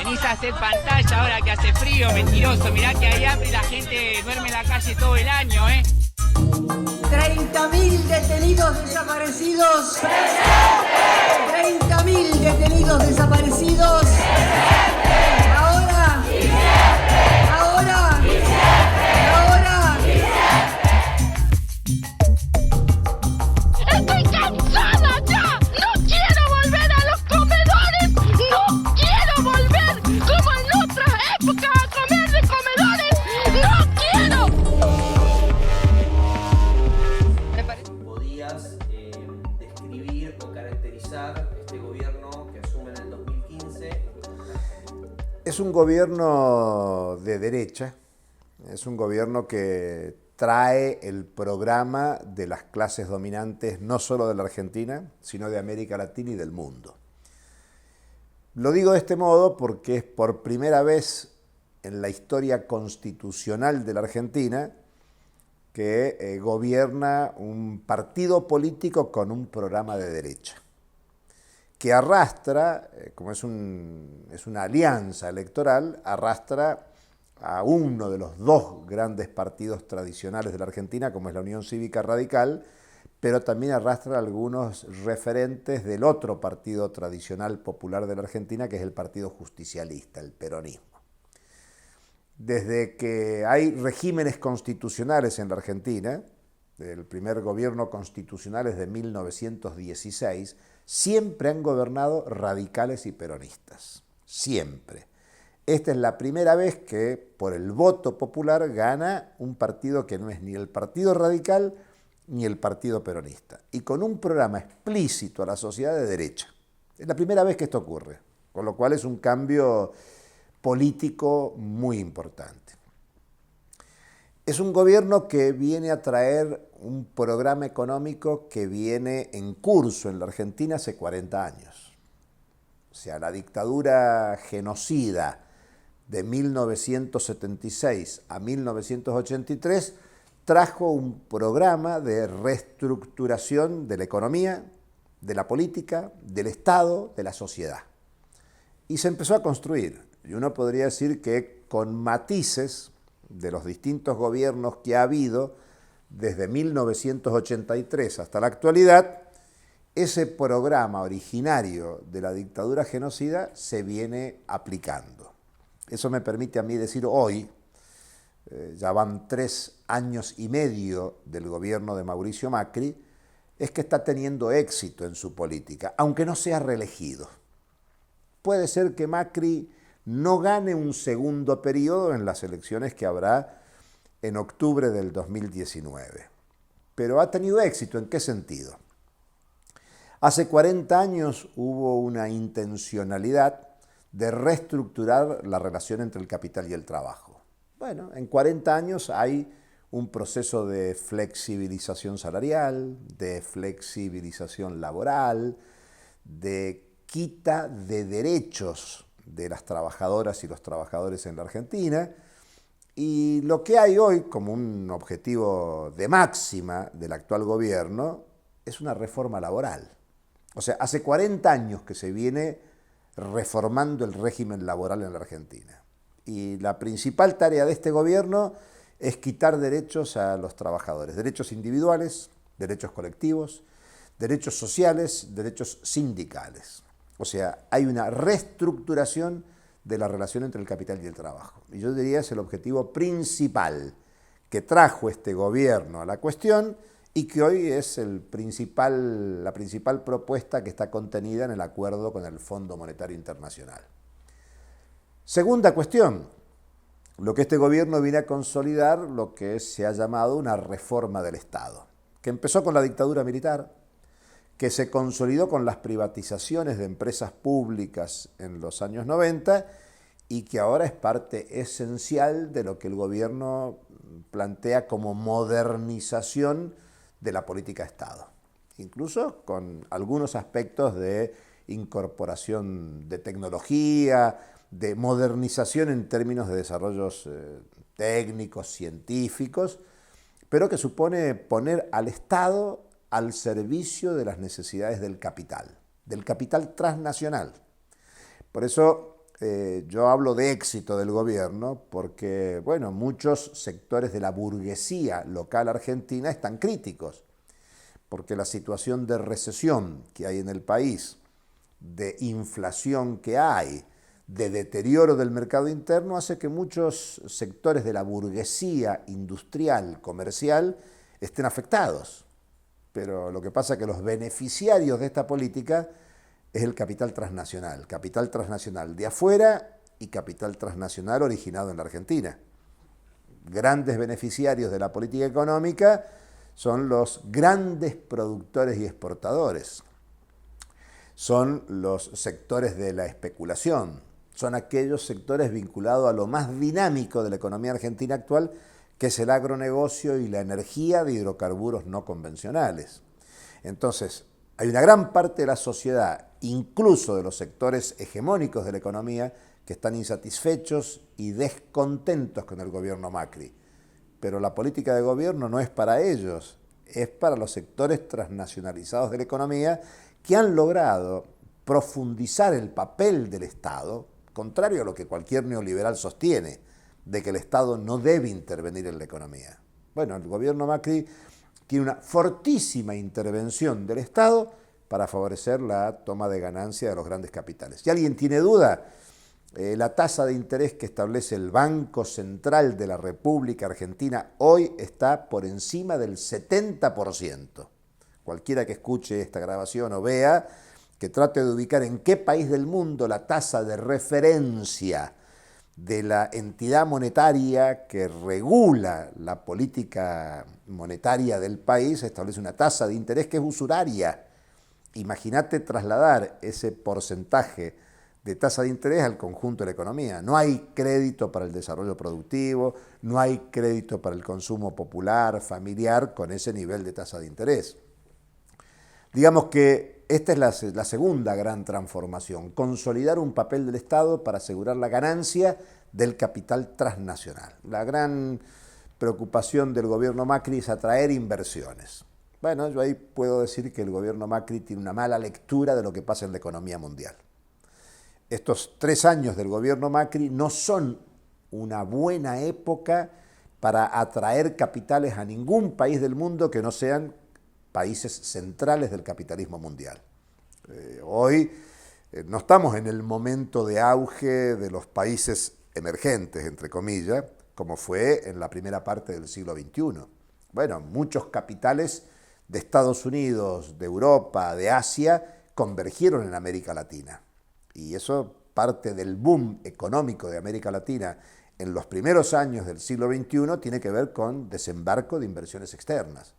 Venís a hacer pantalla ahora que hace frío, mentiroso. Mirá que hay hambre y la gente duerme en la calle todo el año, ¿eh? 30.000 detenidos desaparecidos. ¡Presente! 30.000 detenidos desaparecidos. ¡Presente! Ahora. ¡Presente! Ahora. ¡Presente! Ahora. ¡Estoy cansada ya! ¡No quiero volver a los comedores! ¡No quiero volver como en otras épocas a comer de comedores! ¡No quiero! ¿Podías describir o caracterizar este gobierno que asume en el 2015? Es un gobierno de derecha, es un gobierno que trae el programa de las clases dominantes no solo de la Argentina, sino de América Latina y del mundo. Lo digo de este modo porque es por primera vez en la historia constitucional de la Argentina que gobierna un partido político con un programa de derecha, que arrastra, como es una alianza electoral, arrastra a uno de los dos grandes partidos tradicionales de la Argentina, como es la Unión Cívica Radical, pero también arrastra a algunos referentes del otro partido tradicional popular de la Argentina, que es el Partido Justicialista, el peronismo. Desde que hay regímenes constitucionales en la Argentina, el primer gobierno constitucional es de 1916, siempre han gobernado radicales y peronistas, siempre. Esta es la primera vez que por el voto popular gana un partido que no es ni el Partido Radical ni el Partido Peronista, y con un programa explícito a la sociedad de derecha. Es la primera vez que esto ocurre, con lo cual es un cambio político muy importante. Es un gobierno que viene a traer un programa económico que viene en curso en la Argentina hace 40 años. O sea, la dictadura genocida de 1976 a 1983 trajo un programa de reestructuración de la economía, de la política, del Estado, de la sociedad. Y se empezó a construir. Y uno podría decir que con matices de los distintos gobiernos que ha habido desde 1983 hasta la actualidad, ese programa originario de la dictadura genocida se viene aplicando. Eso me permite a mí decir hoy, ya van 3 años y medio del gobierno de Mauricio Macri, es que está teniendo éxito en su política, aunque no sea reelegido. Puede ser que Macri no gane un segundo periodo en las elecciones que habrá en octubre del 2019. Pero ha tenido éxito, ¿en qué sentido? Hace 40 años hubo una intencionalidad de reestructurar la relación entre el capital y el trabajo. Bueno, en 40 años hay un proceso de flexibilización salarial, de flexibilización laboral, de quita de derechos de las trabajadoras y los trabajadores en la Argentina, y lo que hay hoy como un objetivo de máxima del actual gobierno es una reforma laboral. O sea, hace 40 años que se viene reformando el régimen laboral en la Argentina. Y la principal tarea de este gobierno es quitar derechos a los trabajadores, derechos individuales, derechos colectivos, derechos sociales, derechos sindicales. O sea, hay una reestructuración de la relación entre el capital y el trabajo. Y yo diría es el objetivo principal que trajo este gobierno a la cuestión y que hoy es la principal propuesta que está contenida en el acuerdo con el Fondo Monetario Internacional. Segunda cuestión, lo que este gobierno viene a consolidar, lo que se ha llamado una reforma del Estado, que empezó con la dictadura militar, que se consolidó con las privatizaciones de empresas públicas en los años 90 y que ahora es parte esencial de lo que el gobierno plantea como modernización de la política de Estado, incluso con algunos aspectos de incorporación de tecnología, de modernización en términos de desarrollos técnicos, científicos, pero que supone poner al Estado al servicio de las necesidades del capital transnacional. Por eso yo hablo de éxito del gobierno porque, bueno, muchos sectores de la burguesía local argentina están críticos, porque la situación de recesión que hay en el país, de inflación que hay, de deterioro del mercado interno, hace que muchos sectores de la burguesía industrial, comercial, estén afectados. Pero lo que pasa es que los beneficiarios de esta política es el capital transnacional de afuera y capital transnacional originado en la Argentina. Grandes beneficiarios de la política económica son los grandes productores y exportadores, son los sectores de la especulación, son aquellos sectores vinculados a lo más dinámico de la economía argentina actual, que es el agronegocio y la energía de hidrocarburos no convencionales. Entonces, hay una gran parte de la sociedad, incluso de los sectores hegemónicos de la economía, que están insatisfechos y descontentos con el gobierno Macri. Pero la política de gobierno no es para ellos, es para los sectores transnacionalizados de la economía que han logrado profundizar el papel del Estado, contrario a lo que cualquier neoliberal sostiene, de que el Estado no debe intervenir en la economía. Bueno, el gobierno Macri tiene una fortísima intervención del Estado para favorecer la toma de ganancia de los grandes capitales. Si alguien tiene duda, la tasa de interés que establece el Banco Central de la República Argentina hoy está por encima del 70%. Cualquiera que escuche esta grabación o vea, que trate de ubicar en qué país del mundo la tasa de referencia de la entidad monetaria que regula la política monetaria del país establece una tasa de interés que es usuraria. Imagínate trasladar ese porcentaje de tasa de interés al conjunto de la economía. No hay crédito para el desarrollo productivo, no hay crédito para el consumo popular, familiar, con ese nivel de tasa de interés. Digamos que esta es la segunda gran transformación, consolidar un papel del Estado para asegurar la ganancia del capital transnacional. La gran preocupación del gobierno Macri es atraer inversiones. Bueno, yo ahí puedo decir que el gobierno Macri tiene una mala lectura de lo que pasa en la economía mundial. Estos 3 años del gobierno Macri no son una buena época para atraer capitales a ningún país del mundo que no sean países centrales del capitalismo mundial. Hoy no estamos en el momento de auge de los países emergentes, entre comillas, como fue en la primera parte del siglo XXI. Bueno, muchos capitales de Estados Unidos, de Europa, de Asia, convergieron en América Latina. Y eso, parte del boom económico de América Latina en los primeros años del siglo XXI, tiene que ver con desembarco de inversiones externas.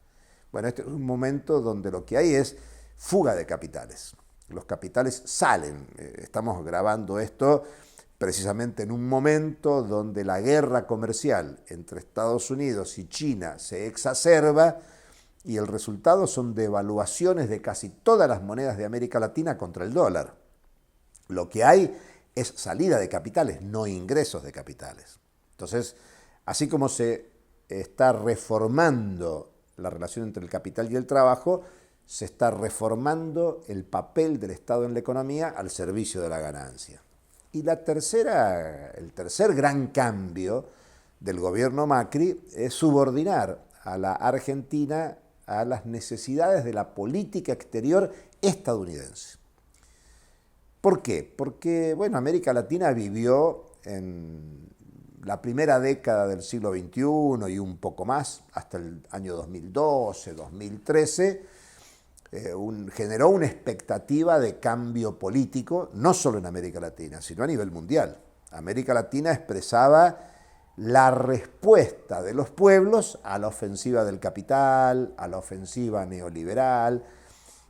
Bueno, este es un momento donde lo que hay es fuga de capitales. Los capitales salen. Estamos grabando esto precisamente en un momento donde la guerra comercial entre Estados Unidos y China se exacerba y el resultado son devaluaciones de casi todas las monedas de América Latina contra el dólar. Lo que hay es salida de capitales, no ingresos de capitales. Entonces, así como se está reformando la relación entre el capital y el trabajo, se está reformando el papel del Estado en la economía al servicio de la ganancia. Y el tercer gran cambio del gobierno Macri es subordinar a la Argentina a las necesidades de la política exterior estadounidense. ¿Por qué? Porque, bueno, América Latina vivió en la primera década del siglo XXI y un poco más, hasta el año 2012, 2013, generó una expectativa de cambio político, no solo en América Latina, sino a nivel mundial. América Latina expresaba la respuesta de los pueblos a la ofensiva del capital, a la ofensiva neoliberal,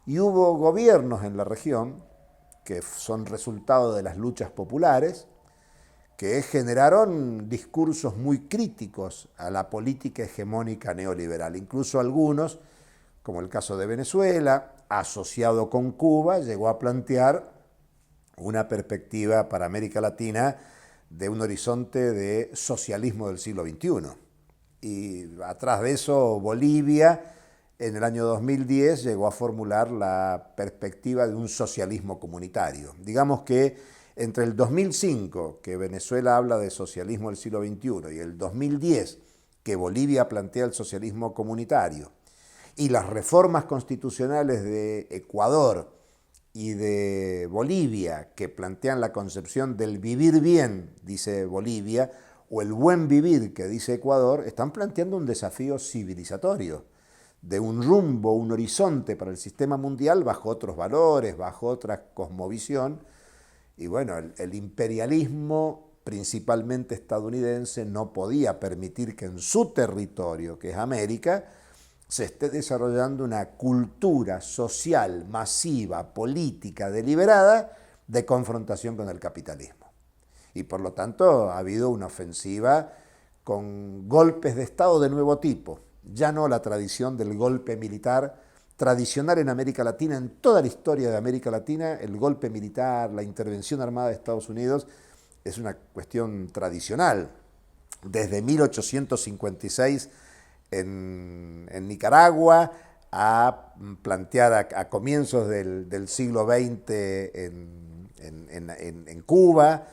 y hubo gobiernos en la región que son resultado de las luchas populares, que generaron discursos muy críticos a la política hegemónica neoliberal. Incluso algunos, como el caso de Venezuela, asociado con Cuba, llegó a plantear una perspectiva para América Latina de un horizonte de socialismo del siglo XXI. Y atrás de eso, Bolivia, en el año 2010, llegó a formular la perspectiva de un socialismo comunitario. Digamos que Entre el 2005, que Venezuela habla de socialismo del siglo XXI, y el 2010, que Bolivia plantea el socialismo comunitario, y las reformas constitucionales de Ecuador y de Bolivia, que plantean la concepción del vivir bien, dice Bolivia, o el buen vivir, que dice Ecuador, están planteando un desafío civilizatorio, de un rumbo, un horizonte para el sistema mundial bajo otros valores, bajo otra cosmovisión. Y bueno, el imperialismo, principalmente estadounidense, no podía permitir que en su territorio, que es América, se esté desarrollando una cultura social, masiva, política, deliberada, de confrontación con el capitalismo. Y por lo tanto ha habido una ofensiva con golpes de Estado de nuevo tipo. Ya no la tradición del golpe militar tradicional en América Latina. En toda la historia de América Latina, el golpe militar, la intervención armada de Estados Unidos es una cuestión tradicional. Desde 1856 en Nicaragua, a plantear a comienzos del siglo XX en Cuba.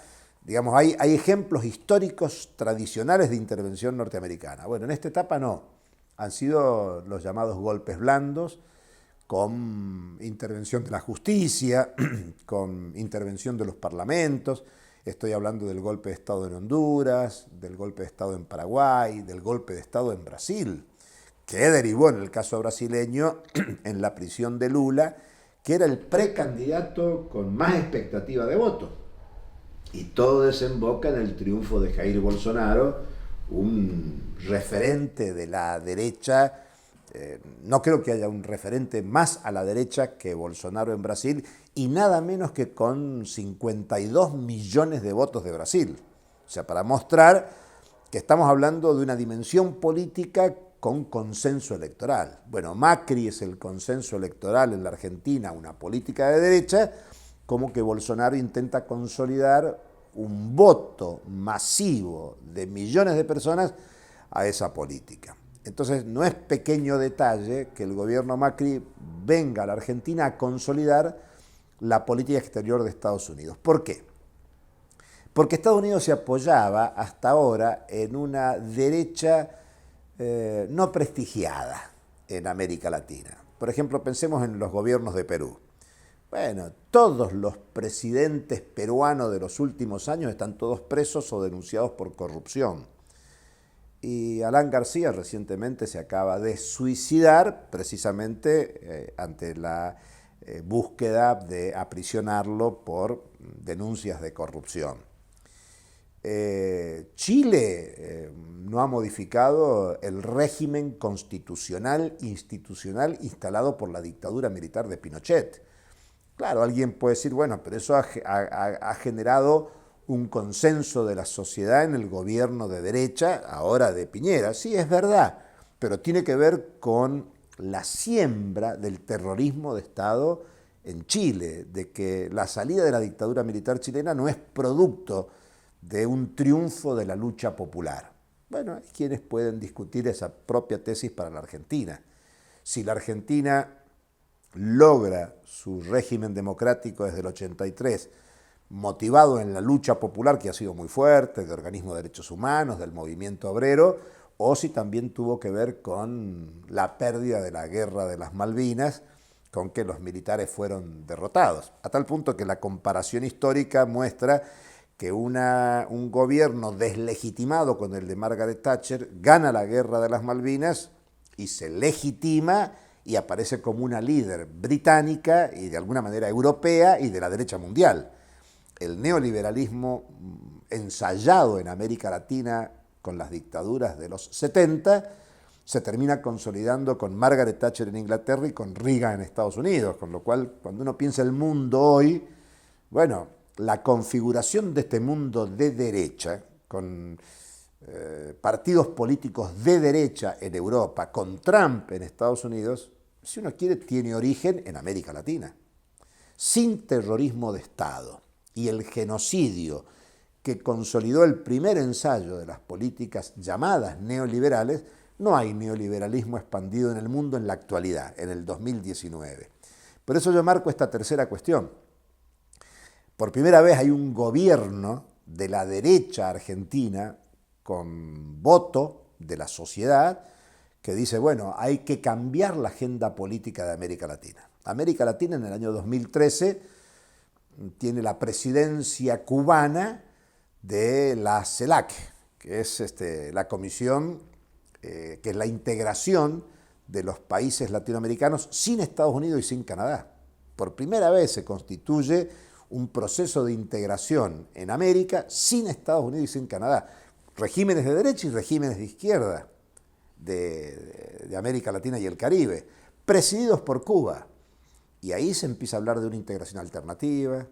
Digamos, hay ejemplos históricos tradicionales de intervención norteamericana. Bueno, en esta etapa no. Han sido los llamados golpes blandos, con intervención de la justicia, con intervención de los parlamentos. Estoy hablando del golpe de Estado en Honduras, del golpe de Estado en Paraguay, del golpe de Estado en Brasil, que derivó en el caso brasileño en la prisión de Lula, que era el precandidato con más expectativa de voto. Y todo desemboca en el triunfo de Jair Bolsonaro, un referente de la derecha. No creo que haya un referente más a la derecha que Bolsonaro en Brasil, y nada menos que con 52 millones de votos de Brasil. O sea, para mostrar que estamos hablando de una dimensión política con consenso electoral. Bueno, Macri es el consenso electoral en la Argentina, una política de derecha, como que Bolsonaro intenta consolidar un voto masivo de millones de personas a esa política. Entonces, no es pequeño detalle que el gobierno Macri venga a la Argentina a consolidar la política exterior de Estados Unidos. ¿Por qué? Porque Estados Unidos se apoyaba hasta ahora en una derecha no prestigiada en América Latina. Por ejemplo, pensemos en los gobiernos de Perú. Bueno, todos los presidentes peruanos de los últimos años están todos presos o denunciados por corrupción. Y Alan García recientemente se acaba de suicidar precisamente ante la búsqueda de aprisionarlo por denuncias de corrupción. Chile no ha modificado el régimen constitucional, institucional instalado por la dictadura militar de Pinochet. Claro, alguien puede decir, bueno, pero eso ha generado un consenso de la sociedad en el gobierno de derecha, ahora de Piñera. Sí, es verdad, pero tiene que ver con la siembra del terrorismo de Estado en Chile, de que la salida de la dictadura militar chilena no es producto de un triunfo de la lucha popular. Bueno, hay quienes pueden discutir esa propia tesis para la Argentina. Si la Argentina logra su régimen democrático desde el 83, motivado en la lucha popular que ha sido muy fuerte, de organismos de derechos humanos, del movimiento obrero, o si también tuvo que ver con la pérdida de la guerra de las Malvinas, con que los militares fueron derrotados. A tal punto que la comparación histórica muestra que un gobierno deslegitimado con el de Margaret Thatcher gana la guerra de las Malvinas y se legitima y aparece como una líder británica y de alguna manera europea y de la derecha mundial. El neoliberalismo ensayado en América Latina con las dictaduras de los 70 se termina consolidando con Margaret Thatcher en Inglaterra y con Reagan en Estados Unidos, con lo cual cuando uno piensa el mundo hoy, bueno, la configuración de este mundo de derecha, con partidos políticos de derecha en Europa, con Trump en Estados Unidos, si uno quiere, tiene origen en América Latina. Sin terrorismo de Estado y el genocidio que consolidó el primer ensayo de las políticas llamadas neoliberales, no hay neoliberalismo expandido en el mundo en la actualidad, en el 2019. Por eso yo marco esta tercera cuestión. Por primera vez hay un gobierno de la derecha argentina con voto de la sociedad que dice, bueno, hay que cambiar la agenda política de América Latina. América Latina en el año 2013 tiene la presidencia cubana de la CELAC, que es la comisión, que es la integración de los países latinoamericanos sin Estados Unidos y sin Canadá. Por primera vez se constituye un proceso de integración en América sin Estados Unidos y sin Canadá. Regímenes de derecha y regímenes de izquierda de América Latina y el Caribe, presididos por Cuba. Y ahí se empieza a hablar de una integración alternativa,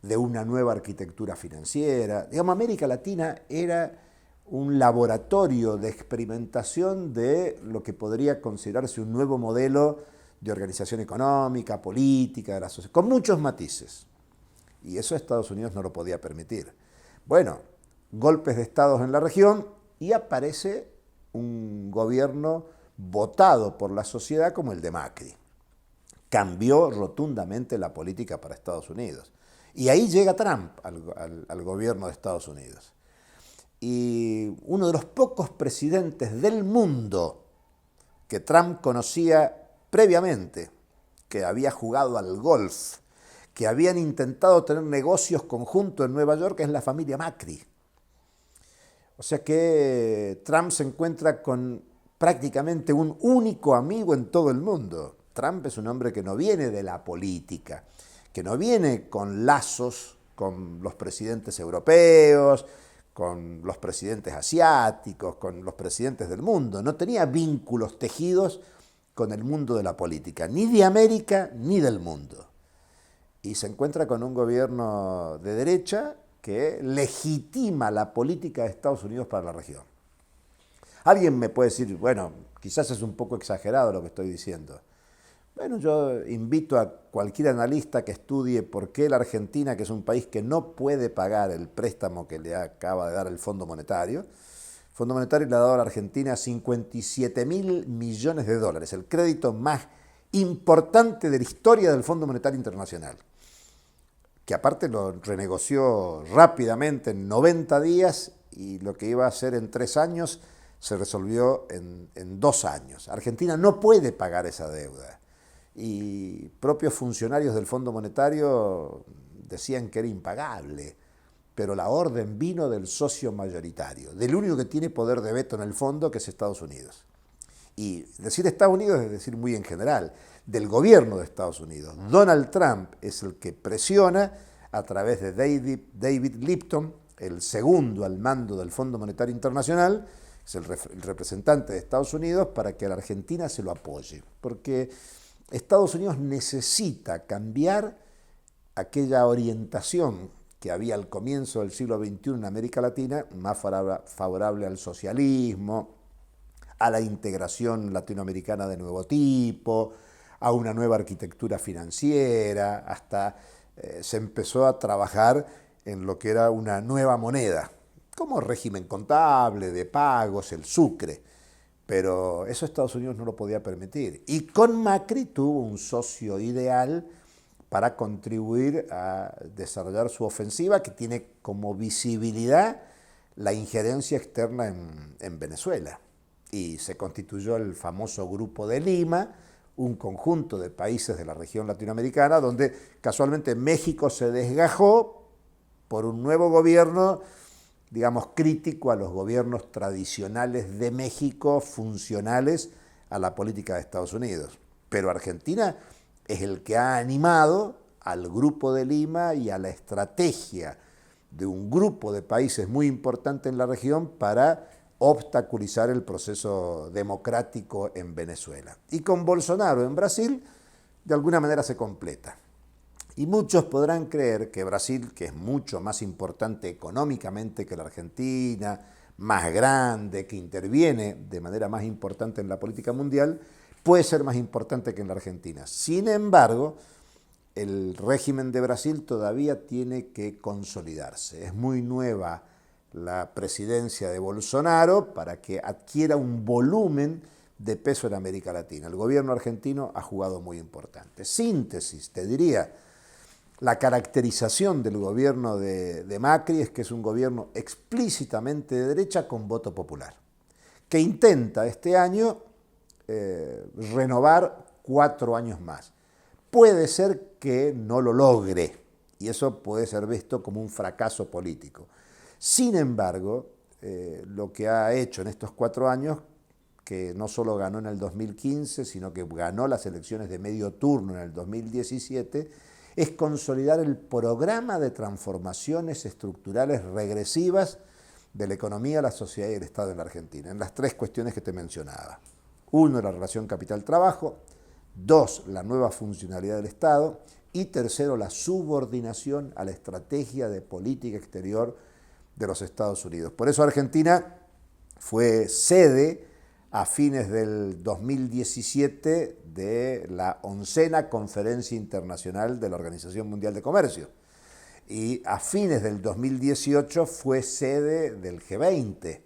de una nueva arquitectura financiera. Digamos, América Latina era un laboratorio de experimentación de lo que podría considerarse un nuevo modelo de organización económica, política, de la sociedad, con muchos matices. Y eso Estados Unidos no lo podía permitir. Bueno, golpes de estados en la región y aparece un gobierno votado por la sociedad como el de Macri. Cambió rotundamente la política para Estados Unidos. Y ahí llega Trump al gobierno de Estados Unidos. Y uno de los pocos presidentes del mundo que Trump conocía previamente, que había jugado al golf, que habían intentado tener negocios conjuntos en Nueva York, es la familia Macri. O sea que Trump se encuentra con prácticamente un único amigo en todo el mundo. Trump es un hombre que no viene de la política, que no viene con lazos con los presidentes europeos, con los presidentes asiáticos, con los presidentes del mundo. No tenía vínculos tejidos con el mundo de la política, ni de América ni del mundo. Y se encuentra con un gobierno de derecha que legitima la política de Estados Unidos para la región. Alguien me puede decir, bueno, quizás es un poco exagerado lo que estoy diciendo. Bueno, yo invito a cualquier analista que estudie por qué la Argentina, que es un país que no puede pagar el préstamo que le acaba de dar el Fondo Monetario le ha dado a la Argentina 57.000 millones de dólares, el crédito más importante de la historia del Fondo Monetario Internacional, que aparte lo renegoció rápidamente en 90 días y lo que iba a hacer en 3 años se resolvió en 2 años. Argentina no puede pagar esa deuda y propios funcionarios del Fondo Monetario decían que era impagable, pero la orden vino del socio mayoritario, del único que tiene poder de veto en el fondo, que es Estados Unidos. Y decir Estados Unidos es decir muy en general, del gobierno de Estados Unidos. Donald Trump es el que presiona a través de David Lipton, el segundo al mando del Fondo Monetario Internacional, es el representante de Estados Unidos, para que a la Argentina se lo apoye. Porque Estados Unidos necesita cambiar aquella orientación que había al comienzo del siglo XXI en América Latina, más favorable al socialismo, a la integración latinoamericana de nuevo tipo, a una nueva arquitectura financiera, hasta se empezó a trabajar en lo que era una nueva moneda, como régimen contable, de pagos, el sucre. Pero eso Estados Unidos no lo podía permitir. Y con Macri tuvo un socio ideal para contribuir a desarrollar su ofensiva, que tiene como visibilidad la injerencia externa en Venezuela. Y se constituyó el famoso Grupo de Lima, un conjunto de países de la región latinoamericana, donde casualmente México se desgajó por un nuevo gobierno, digamos, crítico a los gobiernos tradicionales de México, funcionales a la política de Estados Unidos. Pero Argentina es el que ha animado al Grupo de Lima y a la estrategia de un grupo de países muy importante en la región para obstaculizar el proceso democrático en Venezuela. Y con Bolsonaro en Brasil, de alguna manera se completa. Y muchos podrán creer que Brasil, que es mucho más importante económicamente que la Argentina, más grande, que interviene de manera más importante en la política mundial, puede ser más importante que en la Argentina. Sin embargo, el régimen de Brasil todavía tiene que consolidarse. Es muy nueva la presidencia de Bolsonaro para que adquiera un volumen de peso en América Latina. El gobierno argentino ha jugado muy importante. Síntesis, te diría, La caracterización del gobierno de Macri es que es un gobierno explícitamente de derecha con voto popular, que intenta este año renovar 4 años más. Puede ser que no lo logre, y eso puede ser visto como un fracaso político. Sin embargo, lo que ha hecho en estos 4 años, que no solo ganó en el 2015, sino que ganó las elecciones de medio turno en el 2017, es consolidar el programa de transformaciones estructurales regresivas de la economía, la sociedad y el Estado en la Argentina, en las 3 cuestiones que te mencionaba. 1, la relación capital-trabajo. 2, la nueva funcionalidad del Estado. Y 3, la subordinación a la estrategia de política exterior de los Estados Unidos. Por eso Argentina fue sede a fines del 2017 de la 11ª Conferencia Internacional de la Organización Mundial de Comercio. Y a fines del 2018 fue sede del G20.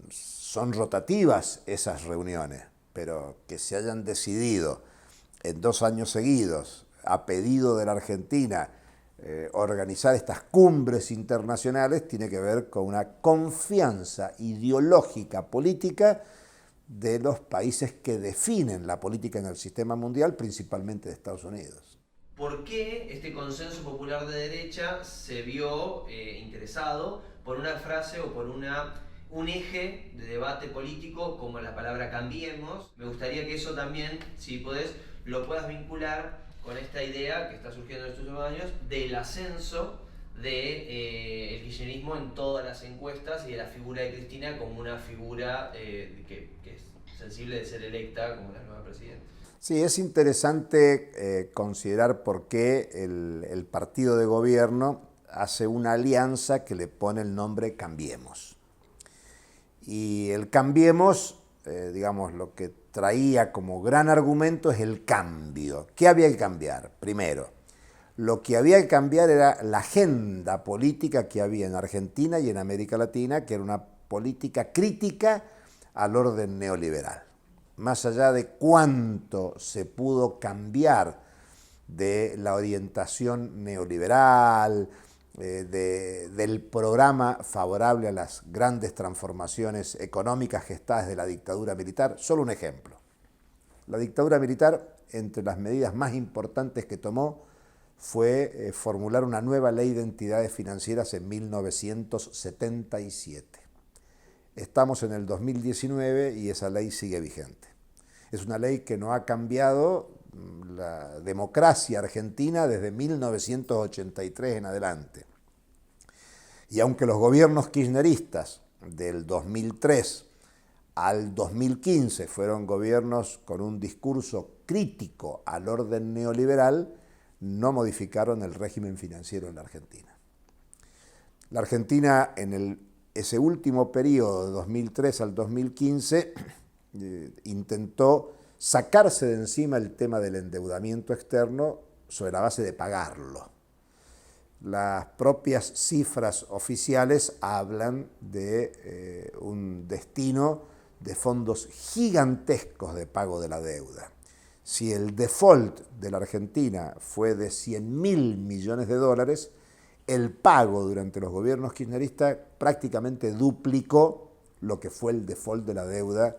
Son rotativas esas reuniones, pero que se hayan decidido en 2 años seguidos, a pedido de la Argentina, organizar estas cumbres internacionales, tiene que ver con una confianza ideológica política de los países que definen la política en el sistema mundial, principalmente de Estados Unidos. ¿Por qué este consenso popular de derecha se vio interesado por una frase o por un eje de debate político como la palabra cambiemos? Me gustaría que eso también, si podés, lo puedas vincular con esta idea que está surgiendo en estos últimos años del ascenso del kirchnerismo en todas las encuestas y de la figura de Cristina como una figura que es sensible de ser electa como la nueva presidenta. Sí, es interesante considerar por qué el partido de gobierno hace una alianza que le pone el nombre Cambiemos. Y el Cambiemos, digamos, lo que traía como gran argumento es el cambio. ¿Qué había que cambiar? Primero, lo que había que cambiar era la agenda política que había en Argentina y en América Latina, que era una política crítica al orden neoliberal. Más allá de cuánto se pudo cambiar de la orientación neoliberal, del programa favorable a las grandes transformaciones económicas gestadas desde la dictadura militar. Solo un ejemplo. La dictadura militar, entre las medidas más importantes que tomó, fue formular una nueva ley de entidades financieras en 1977. Estamos en el 2019 y esa ley sigue vigente. Es una ley que no ha cambiado la democracia argentina desde 1983 en adelante. Y aunque los gobiernos kirchneristas del 2003 al 2015 fueron gobiernos con un discurso crítico al orden neoliberal, no modificaron el régimen financiero en la Argentina. La Argentina en ese último periodo de 2003 al 2015 intentó sacarse de encima el tema del endeudamiento externo sobre la base de pagarlo. Las propias cifras oficiales hablan de un destino de fondos gigantescos de pago de la deuda. Si el default de la Argentina fue de 100.000 millones de dólares, el pago durante los gobiernos kirchneristas prácticamente duplicó lo que fue el default de la deuda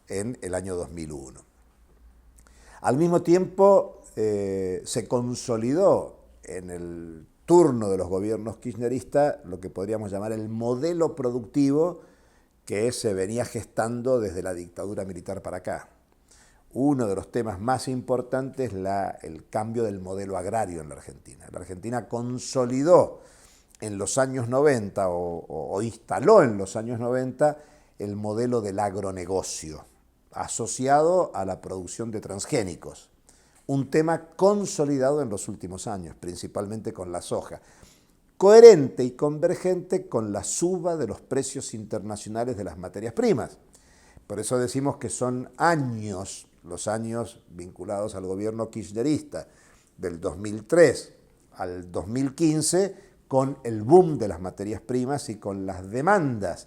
en el año 2001. Al mismo tiempo, se consolidó en el turno de los gobiernos kirchneristas lo que podríamos llamar el modelo productivo que se venía gestando desde la dictadura militar para acá. Uno de los temas más importantes es el cambio del modelo agrario en la Argentina. La Argentina consolidó en los años 90 o instaló en los años 90 el modelo del agronegocio, asociado a la producción de transgénicos. Un tema consolidado en los últimos años, principalmente con la soja, coherente y convergente con la suba de los precios internacionales de las materias primas. Por eso decimos que son años, los años vinculados al gobierno kirchnerista, del 2003 al 2015, con el boom de las materias primas y con las demandas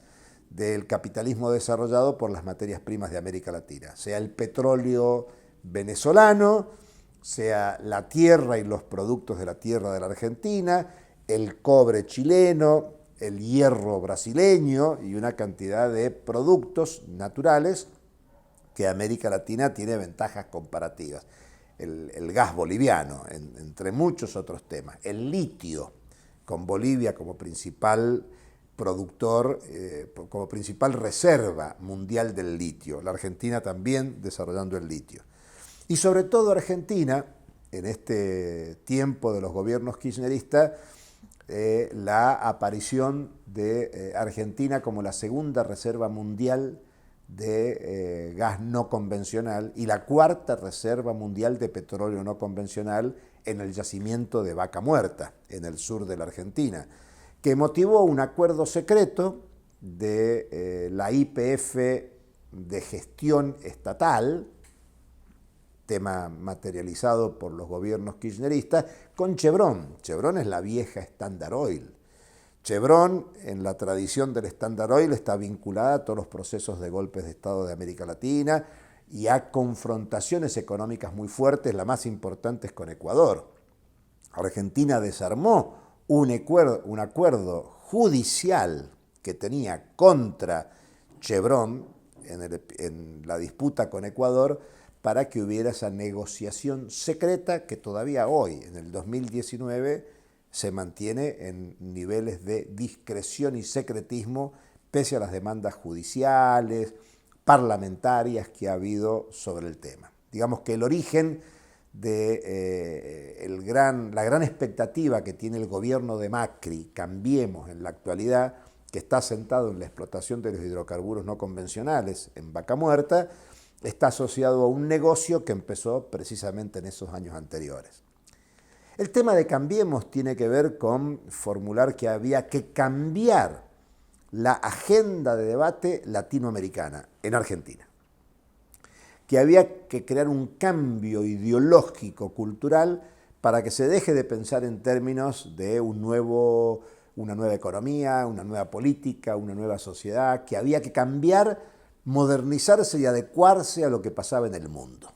del capitalismo desarrollado por las materias primas de América Latina, sea el petróleo venezolano, sea la tierra y los productos de la tierra de la Argentina, el cobre chileno, el hierro brasileño y una cantidad de productos naturales que América Latina tiene ventajas comparativas. El gas boliviano, entre muchos otros temas. El litio, con Bolivia como principal productor, como principal reserva mundial del litio. La Argentina también desarrollando el litio. Y sobre todo Argentina, en este tiempo de los gobiernos kirchneristas, la aparición de Argentina como la segunda reserva mundial de gas no convencional y la cuarta reserva mundial de petróleo no convencional en el yacimiento de Vaca Muerta, en el sur de la Argentina, que motivó un acuerdo secreto de la YPF de gestión estatal, tema materializado por los gobiernos kirchneristas, con Chevron. Chevron es la vieja Standard Oil. Chevron, en la tradición del Standard Oil, está vinculada a todos los procesos de golpes de Estado de América Latina y a confrontaciones económicas muy fuertes, la más importante es con Ecuador. Argentina desarmó un acuerdo judicial que tenía contra Chevron en la disputa con Ecuador para que hubiera esa negociación secreta que todavía hoy, en el 2019, se mantiene en niveles de discreción y secretismo pese a las demandas judiciales, parlamentarias que ha habido sobre el tema. Digamos que el origen de la gran expectativa que tiene el gobierno de Macri, Cambiemos en la actualidad, que está sentado en la explotación de los hidrocarburos no convencionales en Vaca Muerta, está asociado a un negocio que empezó precisamente en esos años anteriores. El tema de Cambiemos tiene que ver con formular que había que cambiar la agenda de debate latinoamericana en Argentina, que había que crear un cambio ideológico, cultural, para que se deje de pensar en términos de una nueva economía, una nueva política, una nueva sociedad, que había que cambiar, modernizarse y adecuarse a lo que pasaba en el mundo.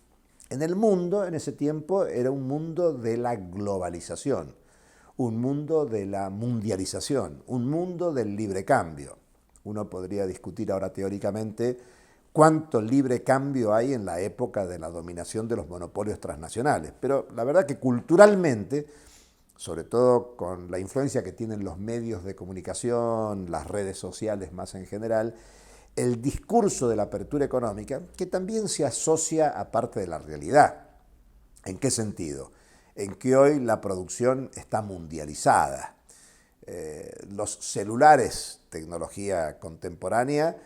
En el mundo, en ese tiempo, era un mundo de la globalización, un mundo de la mundialización, un mundo del libre cambio. Uno podría discutir ahora teóricamente cuánto libre cambio hay en la época de la dominación de los monopolios transnacionales, pero la verdad que culturalmente, sobre todo con la influencia que tienen los medios de comunicación, las redes sociales más en general, el discurso de la apertura económica, que también se asocia a parte de la realidad. ¿En qué sentido? En que hoy la producción está mundializada. Los celulares, tecnología contemporánea,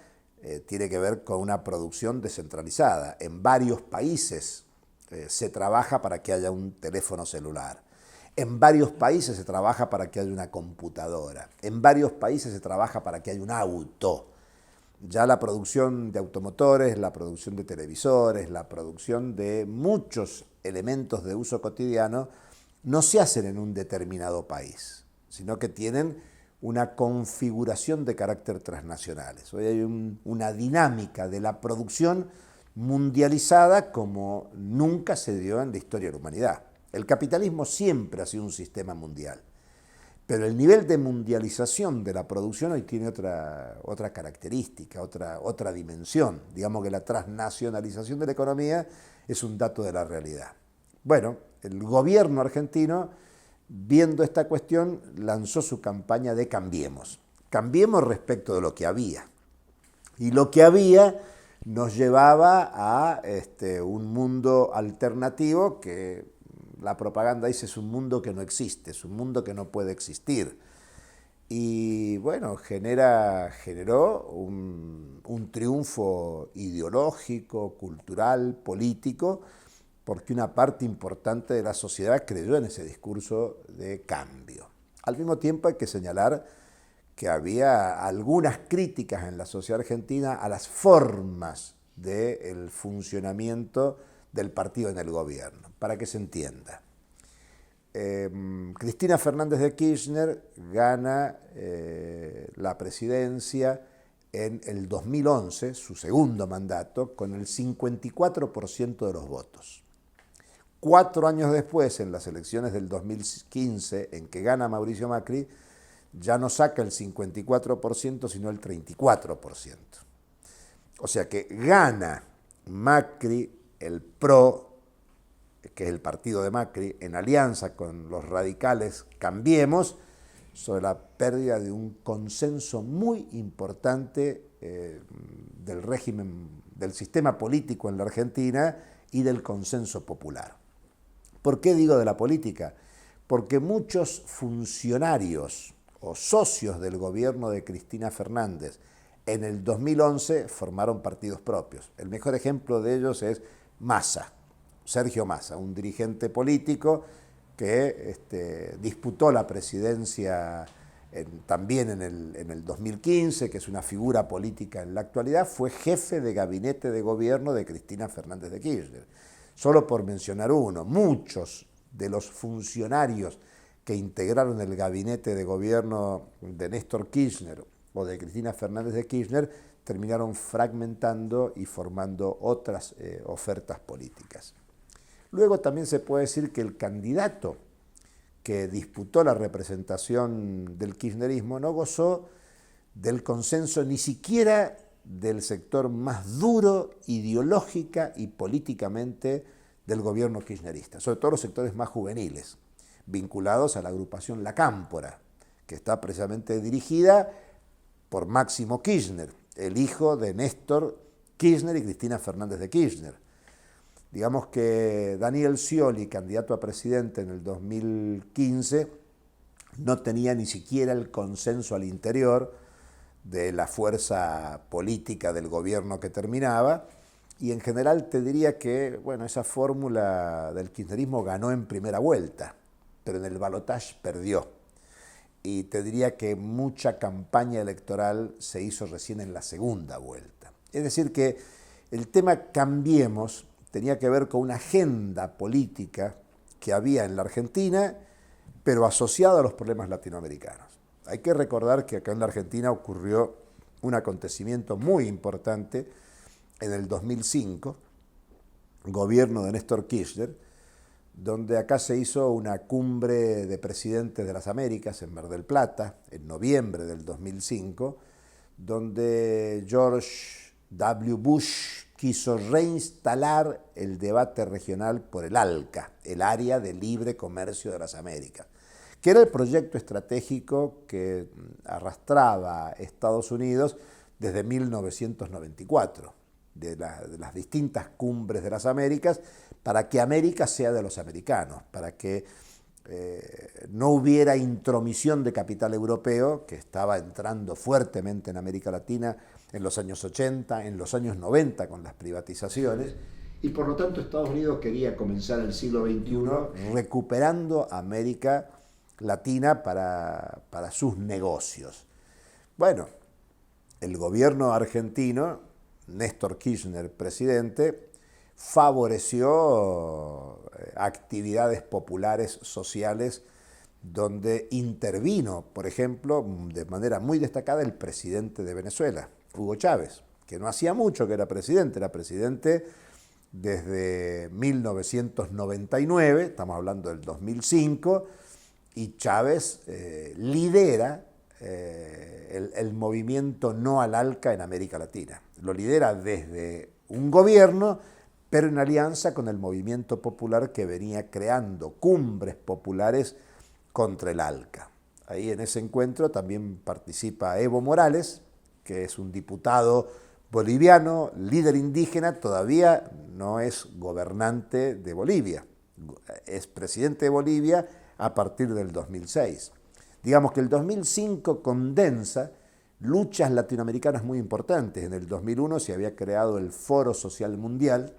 tiene que ver con una producción descentralizada. En varios países se trabaja para que haya un teléfono celular. En varios países se trabaja para que haya una computadora. En varios países se trabaja para que haya un auto. Ya la producción de automotores, la producción de televisores, la producción de muchos elementos de uso cotidiano no se hacen en un determinado país, sino que tienen una configuración de carácter transnacional. Hoy hay una dinámica de la producción mundializada como nunca se dio en la historia de la humanidad. El capitalismo siempre ha sido un sistema mundial. Pero el nivel de mundialización de la producción hoy tiene otra característica, otra dimensión. Digamos que la transnacionalización de la economía es un dato de la realidad. Bueno, el gobierno argentino, viendo esta cuestión, lanzó su campaña de Cambiemos. Cambiemos respecto de lo que había. Y lo que había nos llevaba a un mundo alternativo que la propaganda dice es un mundo que no existe, es un mundo que no puede existir. Y bueno, generó un triunfo ideológico, cultural, político, porque una parte importante de la sociedad creyó en ese discurso de cambio. Al mismo tiempo hay que señalar que había algunas críticas en la sociedad argentina a las formas del funcionamiento del partido en el gobierno, para que se entienda. Cristina Fernández de Kirchner gana la presidencia en el 2011, su segundo mandato, con el 54% de los votos. 4 años después, en las elecciones del 2015, en que gana Mauricio Macri, ya no saca el 54%, sino el 34%. O sea que gana Macri, el PRO, que es el partido de Macri, en alianza con los radicales Cambiemos, sobre la pérdida de un consenso muy importante del régimen, del sistema político en la Argentina y del consenso popular. ¿Por qué digo de la política? Porque muchos funcionarios o socios del gobierno de Cristina Fernández en el 2011 formaron partidos propios. El mejor ejemplo de ellos es Massa, Sergio Massa, un dirigente político que disputó la presidencia también en el 2015, que es una figura política en la actualidad, fue jefe de gabinete de gobierno de Cristina Fernández de Kirchner. Solo por mencionar uno, muchos de los funcionarios que integraron el gabinete de gobierno de Néstor Kirchner o de Cristina Fernández de Kirchner terminaron fragmentando y formando otras ofertas políticas. Luego también se puede decir que el candidato que disputó la representación del kirchnerismo no gozó del consenso ni siquiera del sector más duro ideológica y políticamente del gobierno kirchnerista, sobre todo los sectores más juveniles, vinculados a la agrupación La Cámpora, que está precisamente dirigida por Máximo Kirchner, el hijo de Néstor Kirchner y Cristina Fernández de Kirchner. Digamos que Daniel Scioli, candidato a presidente en el 2015, no tenía ni siquiera el consenso al interior de la fuerza política del gobierno que terminaba, y en general te diría que bueno, esa fórmula del kirchnerismo ganó en primera vuelta, pero en el balotaje perdió. Y te diría que mucha campaña electoral se hizo recién en la segunda vuelta. Es decir que el tema Cambiemos tenía que ver con una agenda política que había en la Argentina, pero asociada a los problemas latinoamericanos. Hay que recordar que acá en la Argentina ocurrió un acontecimiento muy importante en el 2005, gobierno de Néstor Kirchner, donde acá se hizo una cumbre de presidentes de las Américas en Mar del Plata, en noviembre del 2005, donde George W. Bush quiso reinstalar el debate regional por el ALCA, el Área de Libre Comercio de las Américas, que era el proyecto estratégico que arrastraba a Estados Unidos desde 1994, de las distintas cumbres de las Américas, para que América sea de los americanos, para que no hubiera intromisión de capital europeo, que estaba entrando fuertemente en América Latina en los años 80, en los años 90 con las privatizaciones, y por lo tanto Estados Unidos quería comenzar el siglo XXI recuperando América Latina para sus negocios. Bueno, el gobierno argentino, Néstor Kirchner, presidente, favoreció actividades populares sociales donde intervino, por ejemplo, de manera muy destacada el presidente de Venezuela, Hugo Chávez, que no hacía mucho que era presidente desde 1999, estamos hablando del 2005, y Chávez lidera el movimiento no al ALCA en América Latina. Lo lidera desde un gobierno, pero en alianza con el movimiento popular que venía creando cumbres populares contra el ALCA. Ahí en ese encuentro también participa Evo Morales, que es un diputado boliviano, líder indígena, todavía no es gobernante de Bolivia, es presidente de Bolivia a partir del 2006. Digamos que el 2005 condensa luchas latinoamericanas muy importantes. En el 2001 se había creado el Foro Social Mundial,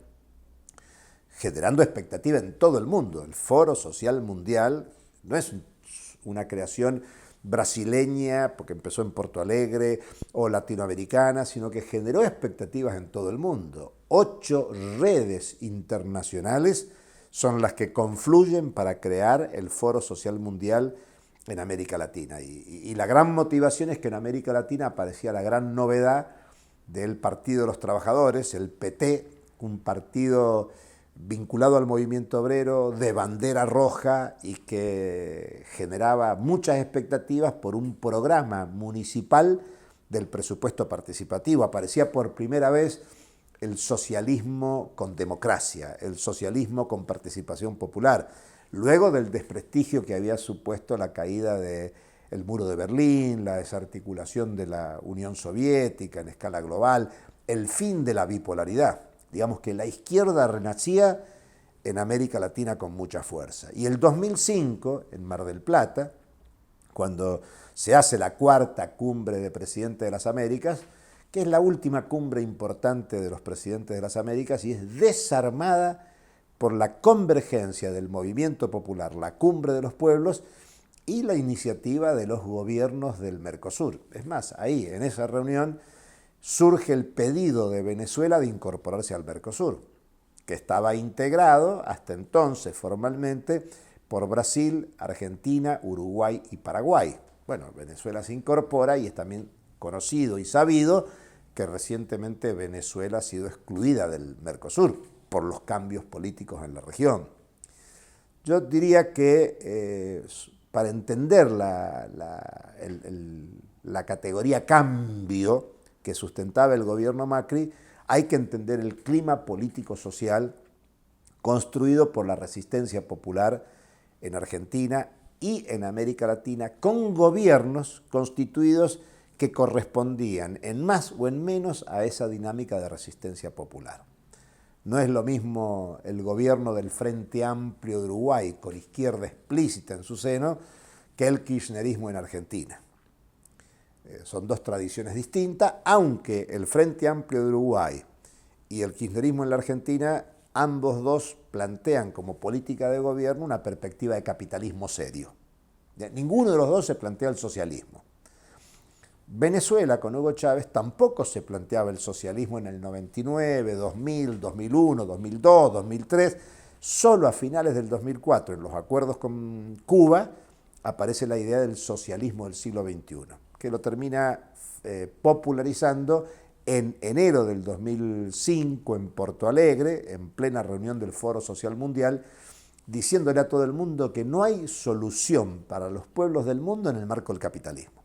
generando expectativa en todo el mundo. El Foro Social Mundial no es una creación brasileña, porque empezó en Porto Alegre, o latinoamericana, sino que generó expectativas en todo el mundo. 8 redes internacionales son las que confluyen para crear el Foro Social Mundial en América Latina. Y la gran motivación es que en América Latina aparecía la gran novedad del Partido de los Trabajadores, el PT, un partido vinculado al movimiento obrero, de bandera roja y que generaba muchas expectativas por un programa municipal del presupuesto participativo. Aparecía por primera vez el socialismo con democracia, el socialismo con participación popular, luego del desprestigio que había supuesto la caída del muro de Berlín, la desarticulación de la Unión Soviética en escala global, el fin de la bipolaridad. Digamos que la izquierda renacía en América Latina con mucha fuerza. Y el 2005, en Mar del Plata, cuando se hace la cuarta cumbre de presidentes de las Américas, que es la última cumbre importante de los presidentes de las Américas y es desarmada por la convergencia del movimiento popular, la cumbre de los pueblos y la iniciativa de los gobiernos del Mercosur. Es más, ahí, en esa reunión, surge el pedido de Venezuela de incorporarse al Mercosur, que estaba integrado hasta entonces formalmente por Brasil, Argentina, Uruguay y Paraguay. Bueno, Venezuela se incorpora y es también conocido y sabido que recientemente Venezuela ha sido excluida del Mercosur por los cambios políticos en la región. Yo diría que para entender la categoría cambio que sustentaba el gobierno Macri, hay que entender el clima político-social construido por la resistencia popular en Argentina y en América Latina, con gobiernos constituidos que correspondían en más o en menos a esa dinámica de resistencia popular. No es lo mismo el gobierno del Frente Amplio de Uruguay, con izquierda explícita en su seno, que el kirchnerismo en Argentina. Son dos tradiciones distintas, aunque el Frente Amplio de Uruguay y el kirchnerismo en la Argentina, ambos dos plantean como política de gobierno una perspectiva de capitalismo serio. Ninguno de los dos se plantea el socialismo. Venezuela, con Hugo Chávez, tampoco se planteaba el socialismo en el 99, 2000, 2001, 2002, 2003. Solo a finales del 2004, en los acuerdos con Cuba, aparece la idea del socialismo del siglo XXI, que lo termina popularizando en enero del 2005 en Porto Alegre, en plena reunión del Foro Social Mundial, diciéndole a todo el mundo que no hay solución para los pueblos del mundo en el marco del capitalismo.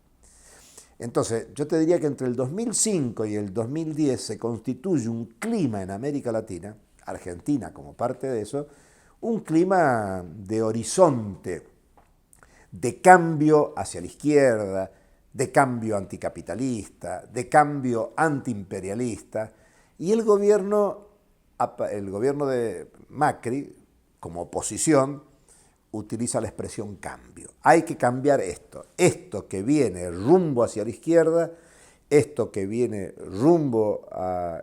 Entonces, yo te diría que entre el 2005 y el 2010 se constituye un clima en América Latina, Argentina como parte de eso, un clima de horizonte, de cambio hacia la izquierda, de cambio anticapitalista, de cambio antiimperialista, y el gobierno de Macri, como oposición, utiliza la expresión cambio. Hay que cambiar esto que viene rumbo hacia la izquierda, esto que viene rumbo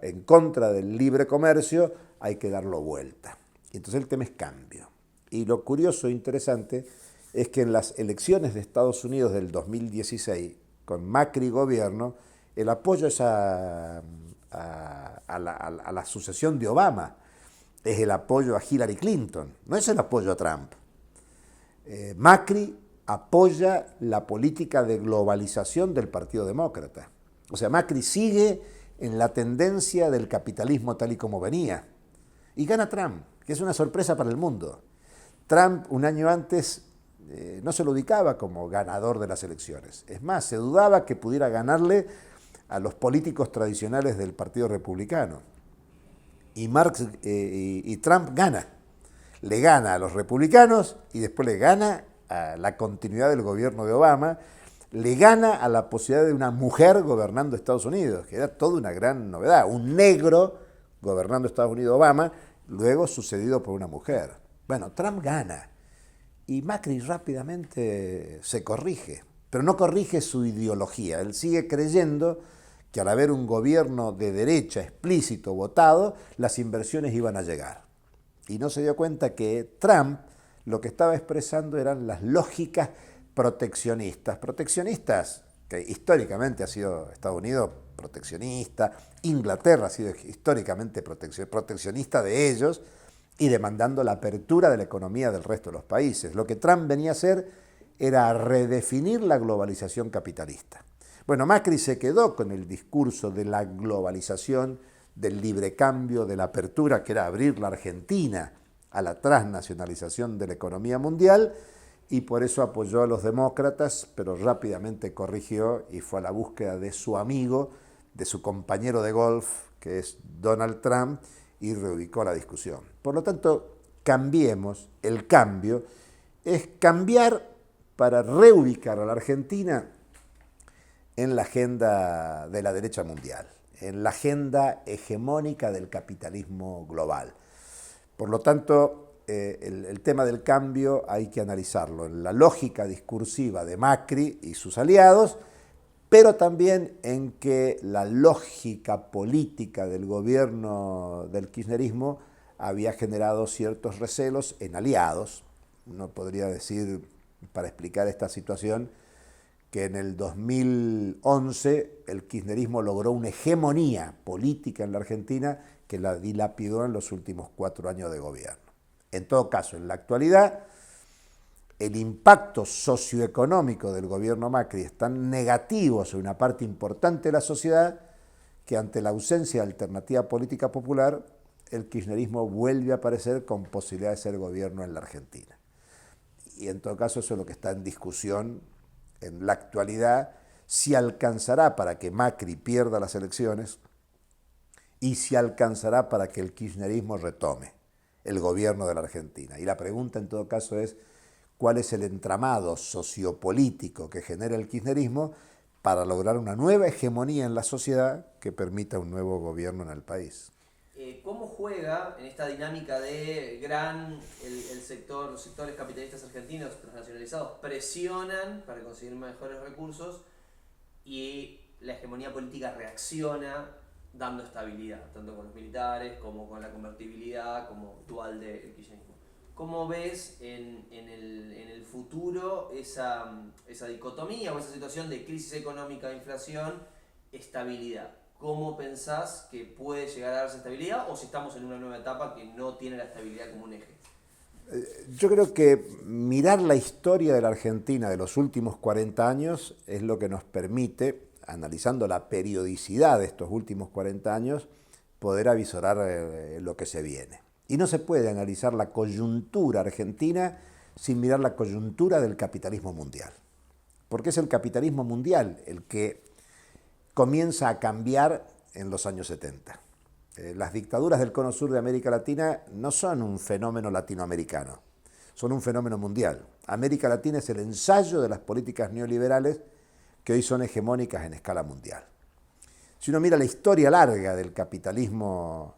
en contra del libre comercio, hay que darlo vuelta. Entonces el tema es cambio. Y lo curioso e interesante es que en las elecciones de Estados Unidos del 2016, con Macri gobierno, el apoyo es a la sucesión de Obama, es el apoyo a Hillary Clinton, no es el apoyo a Trump. Macri apoya la política de globalización del Partido Demócrata. O sea, Macri sigue en la tendencia del capitalismo tal y como venía. Y gana Trump, que es una sorpresa para el mundo. Trump, un año antes, no se lo ubicaba como ganador de las elecciones. Es más, se dudaba que pudiera ganarle a los políticos tradicionales del Partido Republicano. Y Trump gana. Le gana a los republicanos y después le gana a la continuidad del gobierno de Obama, le gana a la posibilidad de una mujer gobernando Estados Unidos, que era toda una gran novedad. Un negro gobernando Estados Unidos, Obama, luego sucedido por una mujer. Bueno, Trump gana y Macri rápidamente se corrige, pero no corrige su ideología. Él sigue creyendo que al haber un gobierno de derecha explícito votado, las inversiones iban a llegar. Y no se dio cuenta que Trump lo que estaba expresando eran las lógicas proteccionistas. Proteccionistas que históricamente ha sido Estados Unidos proteccionista, Inglaterra ha sido históricamente proteccionista de ellos y demandando la apertura de la economía del resto de los países. Lo que Trump venía a hacer era redefinir la globalización capitalista. Bueno, Macri se quedó con el discurso de la globalización del libre cambio, de la apertura, que era abrir la Argentina a la transnacionalización de la economía mundial, y por eso apoyó a los demócratas, pero rápidamente corrigió y fue a la búsqueda de su amigo, de su compañero de golf, que es Donald Trump, y reubicó la discusión. Por lo tanto, cambiemos, el cambio es cambiar para reubicar a la Argentina en la agenda de la derecha mundial, en la agenda hegemónica del capitalismo global. Por lo tanto, el tema del cambio hay que analizarlo en la lógica discursiva de Macri y sus aliados, pero también en que la lógica política del gobierno del kirchnerismo había generado ciertos recelos en aliados. Uno podría decir, para explicar esta situación, que en el 2011 el kirchnerismo logró una hegemonía política en la Argentina que la dilapidó en los últimos 4 años de gobierno. En todo caso, en la actualidad, el impacto socioeconómico del gobierno Macri es tan negativo sobre una parte importante de la sociedad que ante la ausencia de alternativa política popular, el kirchnerismo vuelve a aparecer con posibilidad de ser gobierno en la Argentina. Y en todo caso, eso es lo que está en discusión en la actualidad, si alcanzará para que Macri pierda las elecciones y si alcanzará para que el kirchnerismo retome el gobierno de la Argentina. Y la pregunta en todo caso es, ¿cuál es el entramado sociopolítico que genera el kirchnerismo para lograr una nueva hegemonía en la sociedad que permita un nuevo gobierno en el país? ¿Cómo juega en esta dinámica de los sectores capitalistas argentinos transnacionalizados presionan para conseguir mejores recursos y la hegemonía política reacciona dando estabilidad, tanto con los militares como con la convertibilidad como dual del kirchnerismo? ¿Cómo ves en el futuro esa dicotomía o esa situación de crisis económica, inflación, estabilidad? ¿Cómo pensás que puede llegar a darse estabilidad o si estamos en una nueva etapa que no tiene la estabilidad como un eje? Yo creo que mirar la historia de la Argentina de los últimos 40 años es lo que nos permite, analizando la periodicidad de estos últimos 40 años, poder avisorar lo que se viene. Y no se puede analizar la coyuntura argentina sin mirar la coyuntura del capitalismo mundial. Porque es el capitalismo mundial el que comienza a cambiar en los años 70. Las dictaduras del cono sur de América Latina no son un fenómeno latinoamericano, son un fenómeno mundial. América Latina es el ensayo de las políticas neoliberales que hoy son hegemónicas en escala mundial. Si uno mira la historia larga del capitalismo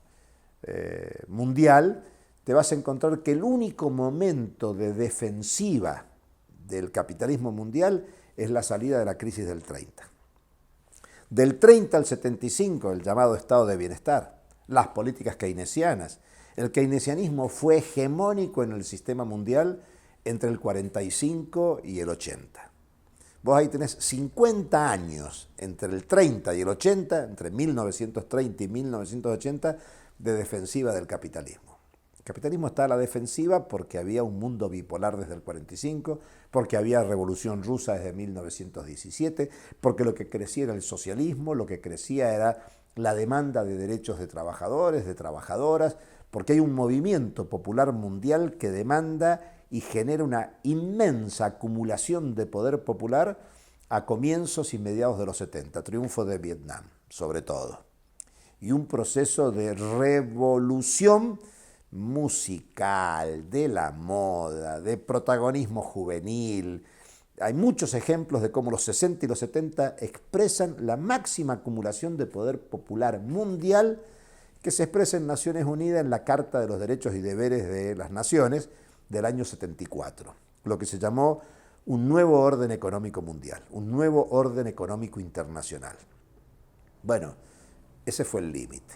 mundial, te vas a encontrar que el único momento de defensiva del capitalismo mundial es la salida de la crisis del 30. Del 30 al 75, el llamado estado de bienestar, las políticas keynesianas. El keynesianismo fue hegemónico en el sistema mundial entre el 45 y el 80. Vos ahí tenés 50 años entre el 30 y el 80, entre 1930 y 1980, de defensiva del capitalismo. El capitalismo está a la defensiva porque había un mundo bipolar desde el 45, porque había revolución rusa desde 1917, porque lo que crecía era el socialismo, lo que crecía era la demanda de derechos de trabajadores, de trabajadoras, porque hay un movimiento popular mundial que demanda y genera una inmensa acumulación de poder popular a comienzos y mediados de los 70, triunfo de Vietnam, sobre todo, y un proceso de revolución musical, de la moda, de protagonismo juvenil. Hay muchos ejemplos de cómo los 60 y los 70 expresan la máxima acumulación de poder popular mundial que se expresa en Naciones Unidas en la Carta de los Derechos y Deberes de las Naciones del año 74, lo que se llamó un nuevo orden económico mundial, un nuevo orden económico internacional. Bueno, ese fue el límite.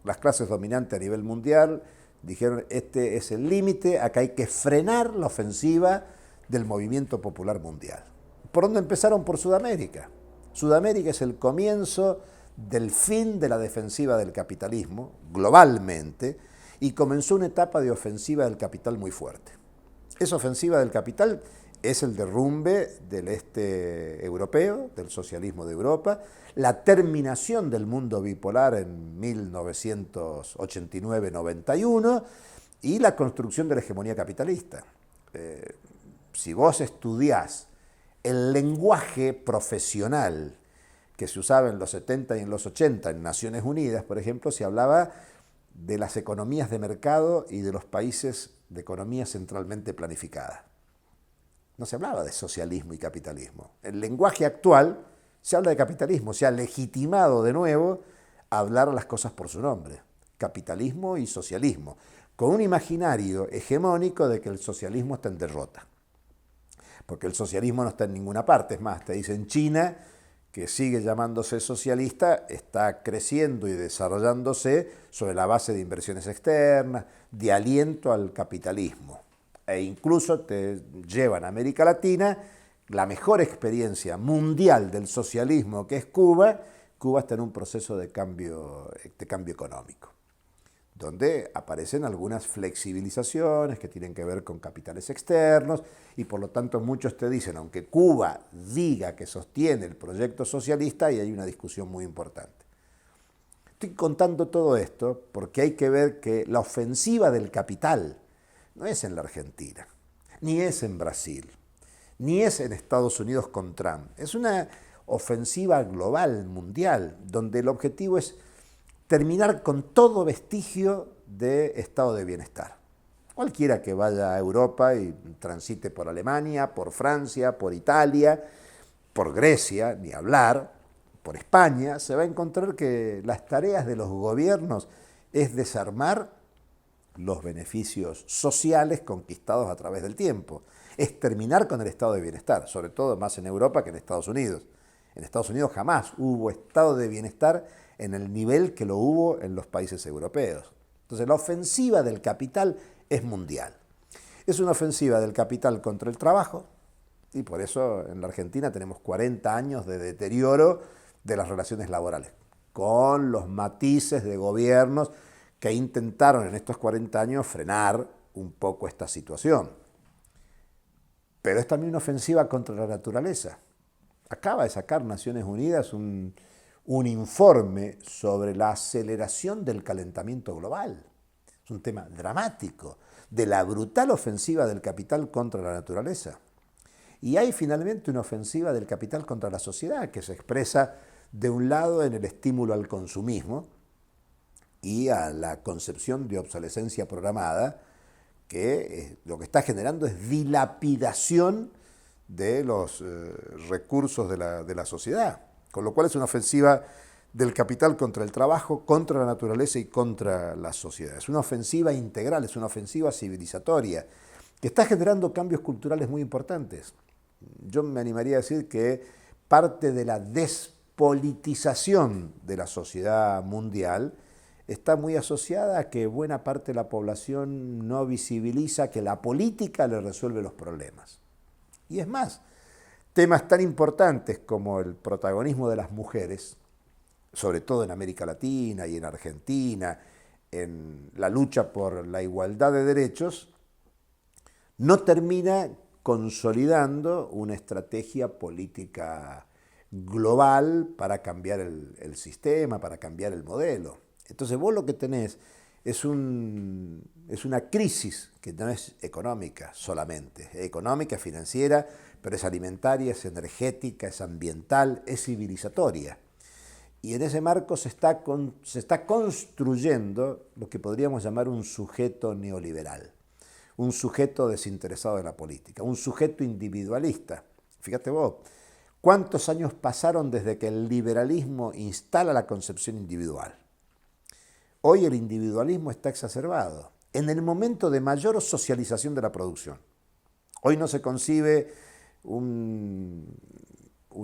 Las clases dominantes a nivel mundial dijeron, este es el límite, acá hay que frenar la ofensiva del movimiento popular mundial. ¿Por dónde empezaron? Por Sudamérica. Sudamérica es el comienzo del fin de la defensiva del capitalismo, globalmente, y comenzó una etapa de ofensiva del capital muy fuerte. Esa ofensiva del capital es el derrumbe del este europeo, del socialismo de Europa, la terminación del mundo bipolar en 1989-91 y la construcción de la hegemonía capitalista. Si vos estudiás el lenguaje profesional que se usaba en los 70 y en los 80 en Naciones Unidas, por ejemplo, se hablaba de las economías de mercado y de los países de economía centralmente planificada. No se hablaba de socialismo y capitalismo. El lenguaje actual se habla de capitalismo, se ha legitimado de nuevo hablar las cosas por su nombre, capitalismo y socialismo, con un imaginario hegemónico de que el socialismo está en derrota. Porque el socialismo no está en ninguna parte, es más, te dicen China, que sigue llamándose socialista, está creciendo y desarrollándose sobre la base de inversiones externas, de aliento al capitalismo. E incluso te llevan a América Latina la mejor experiencia mundial del socialismo, que es Cuba. Cuba está en un proceso de cambio económico, donde aparecen algunas flexibilizaciones que tienen que ver con capitales externos, y por lo tanto muchos te dicen, aunque Cuba diga que sostiene el proyecto socialista, y hay una discusión muy importante. Estoy contando todo esto porque hay que ver que la ofensiva del capital no es en la Argentina, ni es en Brasil, ni es en Estados Unidos con Trump. Es una ofensiva global, mundial, donde el objetivo es terminar con todo vestigio de estado de bienestar. Cualquiera que vaya a Europa y transite por Alemania, por Francia, por Italia, por Grecia, ni hablar, por España, se va a encontrar que las tareas de los gobiernos es desarmar los beneficios sociales conquistados a través del tiempo. Es terminar con el estado de bienestar, sobre todo más en Europa que en Estados Unidos. En Estados Unidos jamás hubo estado de bienestar en el nivel que lo hubo en los países europeos. Entonces la ofensiva del capital es mundial. Es una ofensiva del capital contra el trabajo, y por eso en la Argentina tenemos 40 años de deterioro de las relaciones laborales, con los matices de gobiernos que intentaron en estos 40 años frenar un poco esta situación. Pero es también una ofensiva contra la naturaleza. Acaba de sacar Naciones Unidas un informe sobre la aceleración del calentamiento global. Es un tema dramático, de la brutal ofensiva del capital contra la naturaleza. Y hay finalmente una ofensiva del capital contra la sociedad, que se expresa de un lado en el estímulo al consumismo y a la concepción de obsolescencia programada, que lo que está generando es dilapidación de los recursos de la sociedad, con lo cual es una ofensiva del capital contra el trabajo, contra la naturaleza y contra la sociedad. Es una ofensiva integral, es una ofensiva civilizatoria, que está generando cambios culturales muy importantes. Yo me animaría a decir que parte de la despolitización de la sociedad mundial está muy asociada a que buena parte de la población no visibiliza que la política le resuelve los problemas. Y es más, temas tan importantes como el protagonismo de las mujeres, sobre todo en América Latina y en Argentina, en la lucha por la igualdad de derechos, no termina consolidando una estrategia política global para cambiar el sistema, para cambiar el modelo. Entonces vos lo que tenés es una crisis que no es económica solamente, es económica, financiera, pero es alimentaria, es energética, es ambiental, es civilizatoria. Y en ese marco se está construyendo lo que podríamos llamar un sujeto neoliberal, un sujeto desinteresado de la política, un sujeto individualista. Fíjate vos, ¿cuántos años pasaron desde que el liberalismo instala la concepción individual? Hoy el individualismo está exacerbado, en el momento de mayor socialización de la producción. Hoy no se concibe un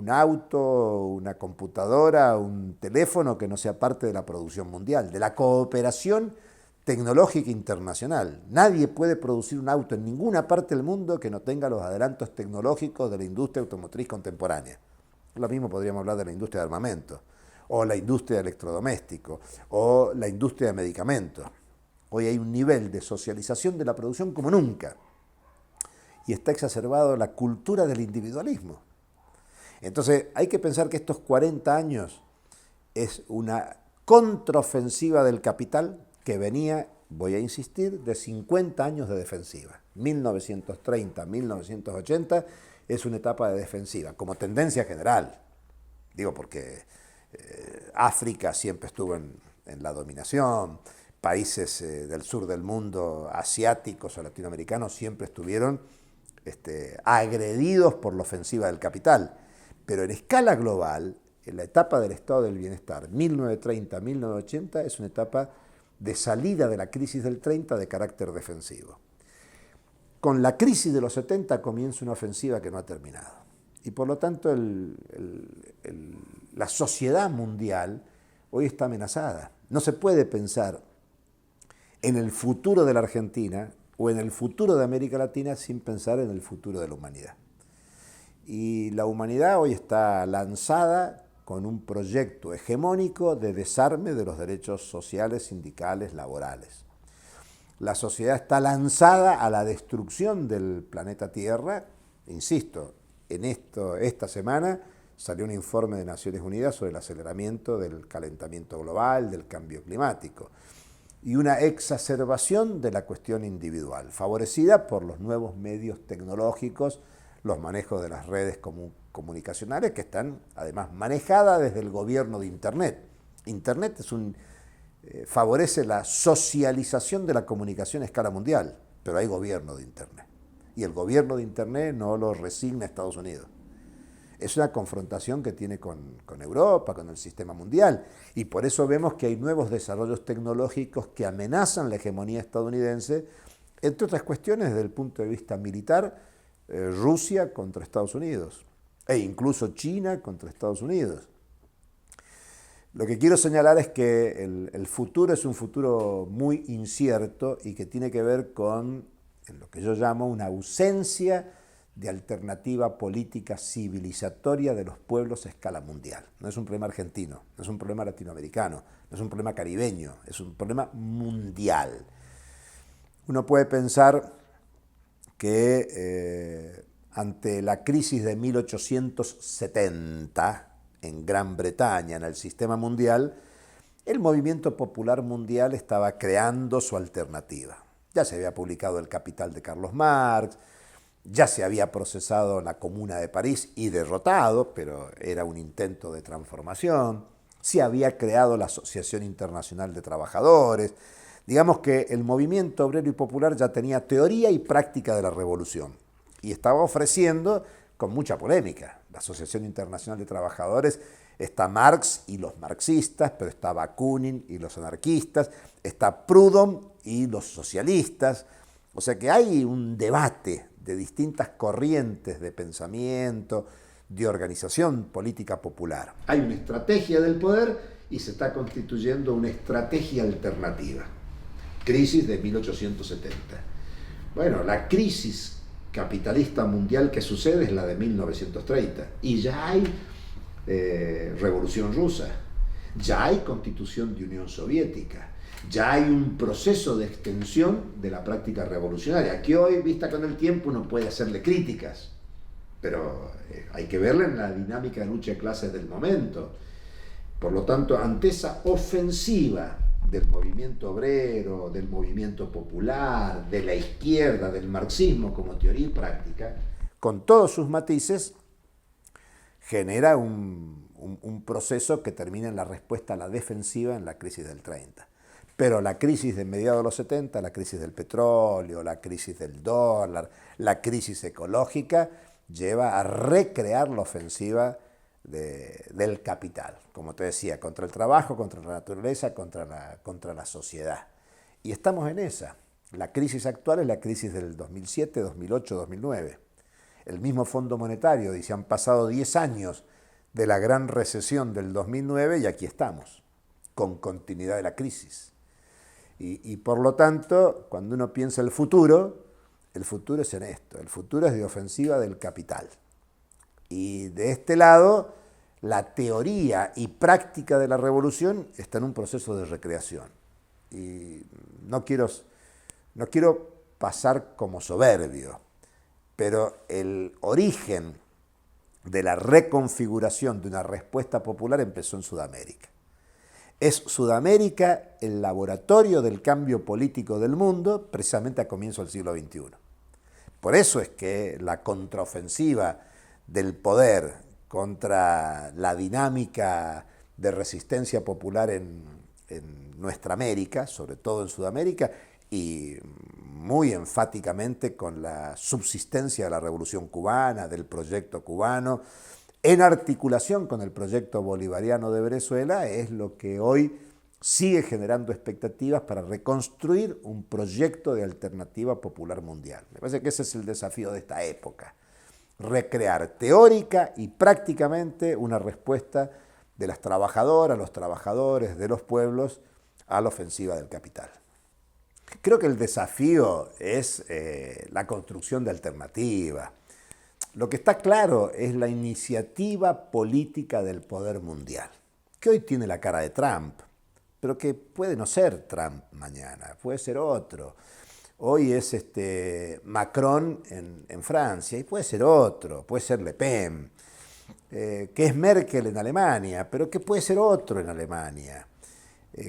auto, una computadora, un teléfono que no sea parte de la producción mundial, de la cooperación tecnológica internacional. Nadie puede producir un auto en ninguna parte del mundo que no tenga los adelantos tecnológicos de la industria automotriz contemporánea. Lo mismo podríamos hablar de la industria de armamento, o la industria de electrodomésticos, o la industria de medicamentos. Hoy hay un nivel de socialización de la producción como nunca. y está exacerbado la cultura del individualismo. Entonces hay que pensar que estos 40 años es una contraofensiva del capital que venía, voy a insistir, de 50 años de defensiva. 1930, 1980 es una etapa de defensiva, como tendencia general. Digo porque África siempre estuvo en la dominación, países del sur del mundo, asiáticos o latinoamericanos, siempre estuvieron agredidos por la ofensiva del capital. Pero en escala global, en la etapa del estado del bienestar, 1930-1980, es una etapa de salida de la crisis del 30 de carácter defensivo. Con la crisis de los 70 comienza una ofensiva que no ha terminado. Y por lo tanto la sociedad mundial hoy está amenazada. No se puede pensar en el futuro de la Argentina o en el futuro de América Latina sin pensar en el futuro de la humanidad. Y la humanidad hoy está lanzada con un proyecto hegemónico de desarme de los derechos sociales, sindicales, laborales. La sociedad está lanzada a la destrucción del planeta Tierra. Insisto, esta semana salió un informe de Naciones Unidas sobre el aceleramiento del calentamiento global, del cambio climático, y una exacerbación de la cuestión individual, favorecida por los nuevos medios tecnológicos, los manejos de las redes comunicacionales que están además manejadas desde el gobierno de Internet. Internet favorece la socialización de la comunicación a escala mundial, pero hay gobierno de Internet. Y el gobierno de Internet no lo resigna Estados Unidos. Es una confrontación que tiene con Europa, con el sistema mundial, y por eso vemos que hay nuevos desarrollos tecnológicos que amenazan la hegemonía estadounidense, entre otras cuestiones desde el punto de vista militar, Rusia contra Estados Unidos, e incluso China contra Estados Unidos. Lo que quiero señalar es que el futuro es un futuro muy incierto y que tiene que ver con lo que yo llamo una ausencia de alternativa política civilizatoria de los pueblos a escala mundial. No es un problema argentino, no es un problema latinoamericano, no es un problema caribeño, es un problema mundial. Uno puede pensar que ante la crisis de 1870 en Gran Bretaña, en el sistema mundial, el movimiento popular mundial estaba creando su alternativa. Ya se había publicado El Capital de Carlos Marx, ya se había procesado la Comuna de París y derrotado, pero era un intento de transformación, se había creado la Asociación Internacional de Trabajadores. Digamos que el movimiento obrero y popular ya tenía teoría y práctica de la revolución y estaba ofreciendo con mucha polémica. La Asociación Internacional de Trabajadores está Marx y los marxistas, pero está Bakunin y los anarquistas, está Proudhon y los socialistas. O sea que hay un debate de distintas corrientes de pensamiento, de organización política popular. Hay una estrategia del poder y se está constituyendo una estrategia alternativa. Crisis de 1870. Bueno, la crisis capitalista mundial que sucede es la de 1930 y ya hay revolución rusa, ya hay constitución de Unión Soviética, ya hay un proceso de extensión de la práctica revolucionaria que hoy, vista con el tiempo, uno puede hacerle críticas, pero hay que verla en la dinámica de lucha de clases del momento. Por lo tanto, ante esa ofensiva del movimiento obrero, del movimiento popular, de la izquierda, del marxismo como teoría y práctica, con todos sus matices, genera un proceso que termina en la respuesta a la defensiva en la crisis del 30. Pero la crisis de mediados de los 70, la crisis del petróleo, la crisis del dólar, la crisis ecológica, lleva a recrear la ofensiva del capital, como te decía, contra el trabajo, contra la naturaleza, contra la sociedad. Y estamos en esa. La crisis actual es la crisis del 2007, 2008, 2009. El mismo Fondo Monetario dice, han pasado 10 años de la gran recesión del 2009 y aquí estamos, con continuidad de la crisis. Y por lo tanto, cuando uno piensa el futuro es en esto, el futuro es de ofensiva del capital. Y de este lado, la teoría y práctica de la revolución está en un proceso de recreación. Y no quiero pasar como soberbio. pero el origen de la reconfiguración de una respuesta popular empezó en Sudamérica. Es Sudamérica el laboratorio del cambio político del mundo, precisamente a comienzos del siglo XXI. Por eso es que la contraofensiva del poder contra la dinámica de resistencia popular en nuestra América, sobre todo en Sudamérica, y muy enfáticamente con la subsistencia de la Revolución Cubana, del proyecto cubano, en articulación con el proyecto bolivariano de Venezuela, es lo que hoy sigue generando expectativas para reconstruir un proyecto de alternativa popular mundial. Me parece que ese es el desafío de esta época, recrear teórica y prácticamente una respuesta de las trabajadoras, los trabajadores, de los pueblos a la ofensiva del capital. Creo que el desafío es la construcción de alternativas. Lo que está claro es la iniciativa política del poder mundial, que hoy tiene la cara de Trump, pero que puede no ser Trump mañana, puede ser otro. Hoy es Macron en Francia y puede ser otro, puede ser Le Pen, que es Merkel en Alemania, pero que puede ser otro en Alemania.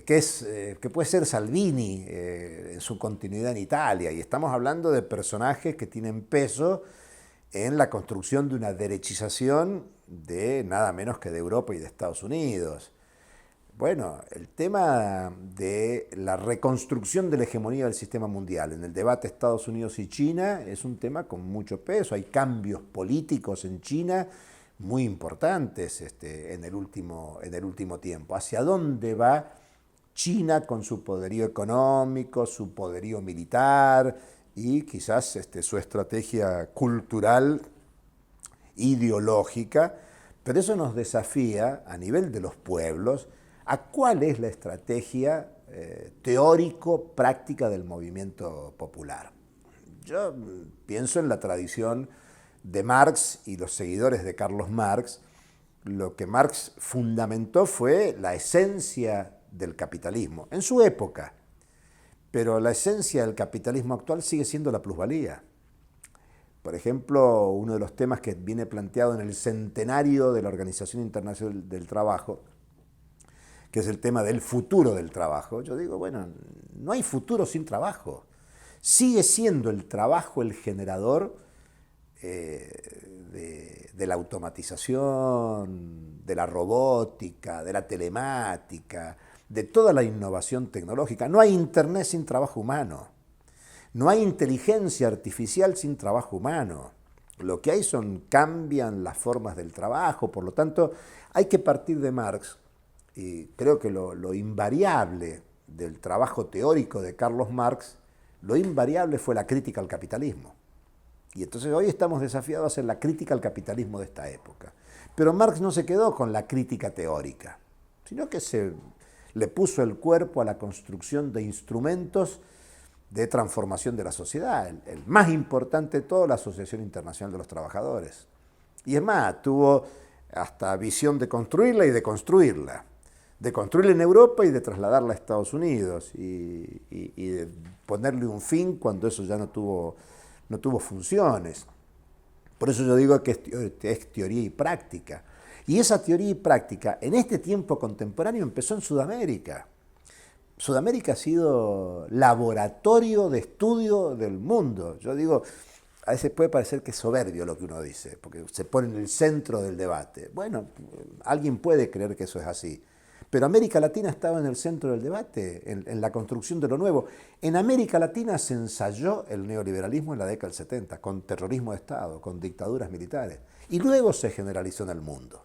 Que puede ser Salvini en su continuidad en Italia, y estamos hablando de personajes que tienen peso en la construcción de una derechización de nada menos que de Europa y de Estados Unidos. Bueno, el tema de la reconstrucción de la hegemonía del sistema mundial en el debate Estados Unidos y China es un tema con mucho peso. Hay cambios políticos en China muy importantes en el último tiempo. ¿Hacia dónde va China con su poderío económico, su poderío militar y quizás su estrategia cultural, ideológica? Pero eso nos desafía a nivel de los pueblos a cuál es la estrategia teórico-práctica del movimiento popular. Yo pienso en la tradición de Marx y los seguidores de Carlos Marx. Lo que Marx fundamentó fue la esencia del capitalismo, en su época, pero la esencia del capitalismo actual sigue siendo la plusvalía. Por ejemplo, uno de los temas que viene planteado en el centenario de la Organización Internacional del Trabajo, que es el tema del futuro del trabajo. Yo digo, bueno, no hay futuro sin trabajo. Sigue siendo el trabajo el generador de la automatización, de la robótica, de la telemática, de toda la innovación tecnológica. No hay internet sin trabajo humano. No hay inteligencia artificial sin trabajo humano. Lo que hay cambian las formas del trabajo. Por lo tanto, hay que partir de Marx. Y creo que lo invariable del trabajo teórico de Carlos Marx, lo invariable fue la crítica al capitalismo. Y entonces hoy estamos desafiados a hacer la crítica al capitalismo de esta época. Pero Marx no se quedó con la crítica teórica, sino que le puso el cuerpo a la construcción de instrumentos de transformación de la sociedad. El más importante de todo, la Asociación Internacional de los Trabajadores. Y es más, tuvo hasta visión de construirla y de construirla. De construirla en Europa y de trasladarla a Estados Unidos. Y de ponerle un fin cuando eso ya no tuvo funciones. Por eso yo digo que es teoría y práctica. Y esa teoría y práctica en este tiempo contemporáneo empezó en Sudamérica. Sudamérica ha sido laboratorio de estudio del mundo. Yo digo, a veces puede parecer que es soberbio lo que uno dice, porque se pone en el centro del debate. Bueno, alguien puede creer que eso es así. Pero América Latina estaba en el centro del debate, en la construcción de lo nuevo. En América Latina se ensayó el neoliberalismo en la década del 70, con terrorismo de Estado, con dictaduras militares. Y luego se generalizó en el mundo.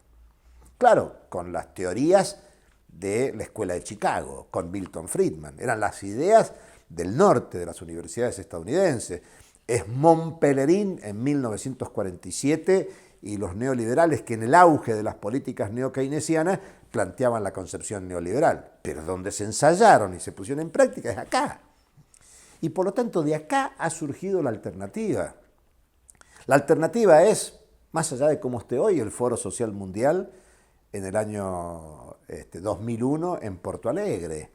Claro, con las teorías de la Escuela de Chicago, con Milton Friedman. Eran las ideas del norte de las universidades estadounidenses. Es Montpellerin en 1947 y los neoliberales que en el auge de las políticas neokeynesianas planteaban la concepción neoliberal. Pero donde se ensayaron y se pusieron en práctica es acá. Y por lo tanto de acá ha surgido la alternativa. La alternativa es, más allá de cómo esté hoy el Foro Social Mundial, en el año 2001 en Porto Alegre.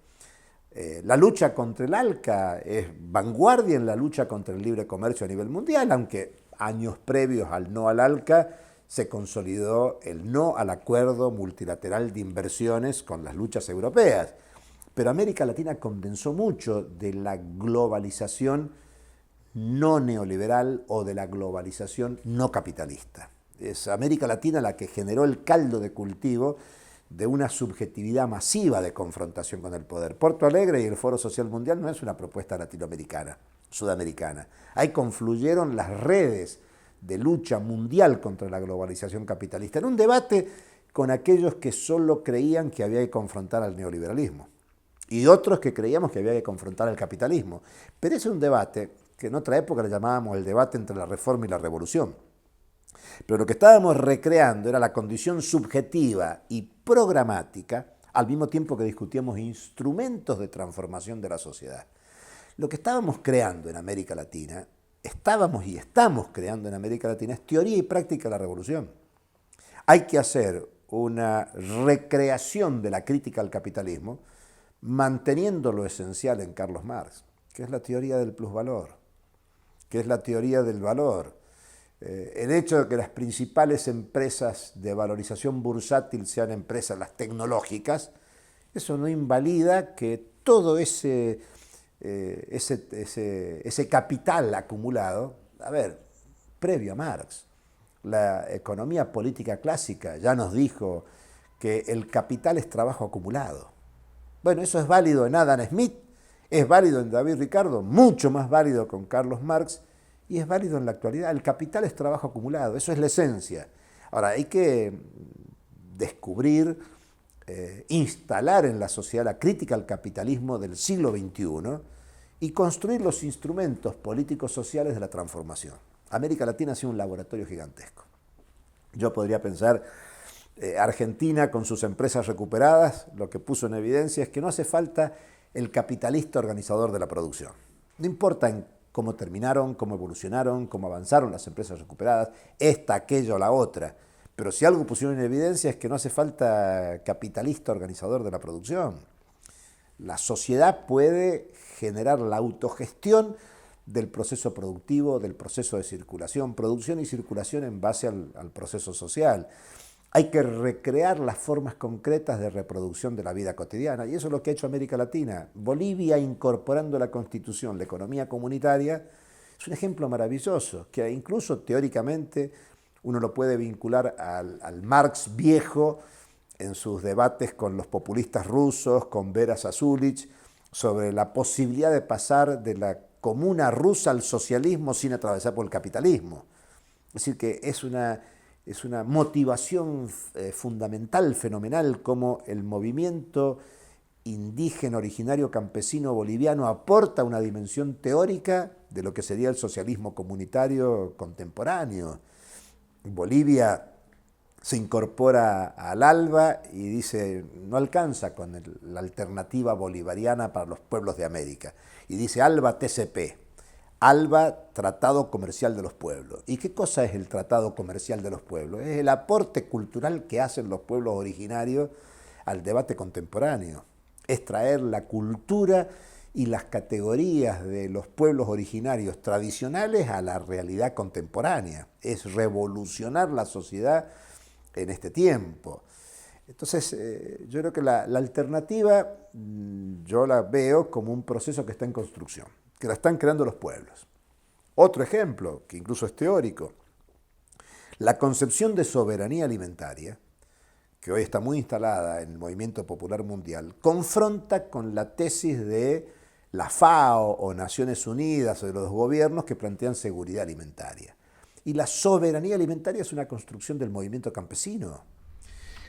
La lucha contra el ALCA es vanguardia en la lucha contra el libre comercio a nivel mundial, aunque años previos al no al ALCA, se consolidó el no al acuerdo multilateral de inversiones con las luchas europeas. Pero América Latina condensó mucho de la globalización no neoliberal o de la globalización no capitalista. Es América Latina la que generó el caldo de cultivo de una subjetividad masiva de confrontación con el poder. Porto Alegre y el Foro Social Mundial no es una propuesta latinoamericana, sudamericana. Ahí confluyeron las redes de lucha mundial contra la globalización capitalista, en un debate con aquellos que solo creían que había que confrontar al neoliberalismo y otros que creíamos que había que confrontar al capitalismo. Pero ese es un debate que en otra época le llamábamos el debate entre la reforma y la revolución. Pero lo que estábamos recreando era la condición subjetiva y programática, al mismo tiempo que discutíamos instrumentos de transformación de la sociedad. Lo que estábamos creando en América Latina, estábamos y estamos creando en América Latina, es teoría y práctica de la revolución. Hay que hacer una recreación de la crítica al capitalismo, manteniendo lo esencial en Carlos Marx, que es la teoría del plusvalor, que es la teoría del valor. El hecho de que las principales empresas de valorización bursátil sean empresas las tecnológicas, eso no invalida que todo ese capital acumulado, previo a Marx, la economía política clásica ya nos dijo que el capital es trabajo acumulado. Bueno, eso es válido en Adam Smith, es válido en David Ricardo, mucho más válido con Carlos Marx, y es válido en la actualidad. El capital es trabajo acumulado, eso es la esencia. Ahora, hay que descubrir, instalar en la sociedad la crítica al capitalismo del siglo XXI y construir los instrumentos políticos sociales de la transformación. América Latina ha sido un laboratorio gigantesco. Yo podría pensar, Argentina con sus empresas recuperadas, lo que puso en evidencia es que no hace falta el capitalista organizador de la producción. No importa en cómo terminaron, cómo evolucionaron, cómo avanzaron las empresas recuperadas, esta, aquella o la otra. Pero si algo pusieron en evidencia es que no hace falta capitalista organizador de la producción. La sociedad puede generar la autogestión del proceso productivo, del proceso de circulación, producción y circulación en base al proceso social. Hay que recrear las formas concretas de reproducción de la vida cotidiana, y eso es lo que ha hecho América Latina. Bolivia, incorporando a la Constitución la economía comunitaria, es un ejemplo maravilloso, que incluso teóricamente uno lo puede vincular al Marx viejo en sus debates con los populistas rusos, con Vera Zasulich, sobre la posibilidad de pasar de la comuna rusa al socialismo sin atravesar por el capitalismo. Es decir, que es una motivación fundamental, fenomenal, como el movimiento indígena, originario, campesino, boliviano aporta una dimensión teórica de lo que sería el socialismo comunitario contemporáneo. Bolivia se incorpora al ALBA y dice, no alcanza con la alternativa bolivariana para los pueblos de América. Y dice ALBA TCP, ALBA Tratado Comercial de los Pueblos. ¿Y qué cosa es el Tratado Comercial de los Pueblos? Es el aporte cultural que hacen los pueblos originarios al debate contemporáneo. Es traer la cultura y las categorías de los pueblos originarios tradicionales a la realidad contemporánea. Es revolucionar la sociedad en este tiempo. Entonces, yo creo que la alternativa, yo la veo como un proceso que está en construcción, que la están creando los pueblos. Otro ejemplo, que incluso es teórico, la concepción de soberanía alimentaria, que hoy está muy instalada en el movimiento popular mundial, confronta con la tesis de la FAO o Naciones Unidas o de los gobiernos que plantean seguridad alimentaria. Y la soberanía alimentaria es una construcción del movimiento campesino,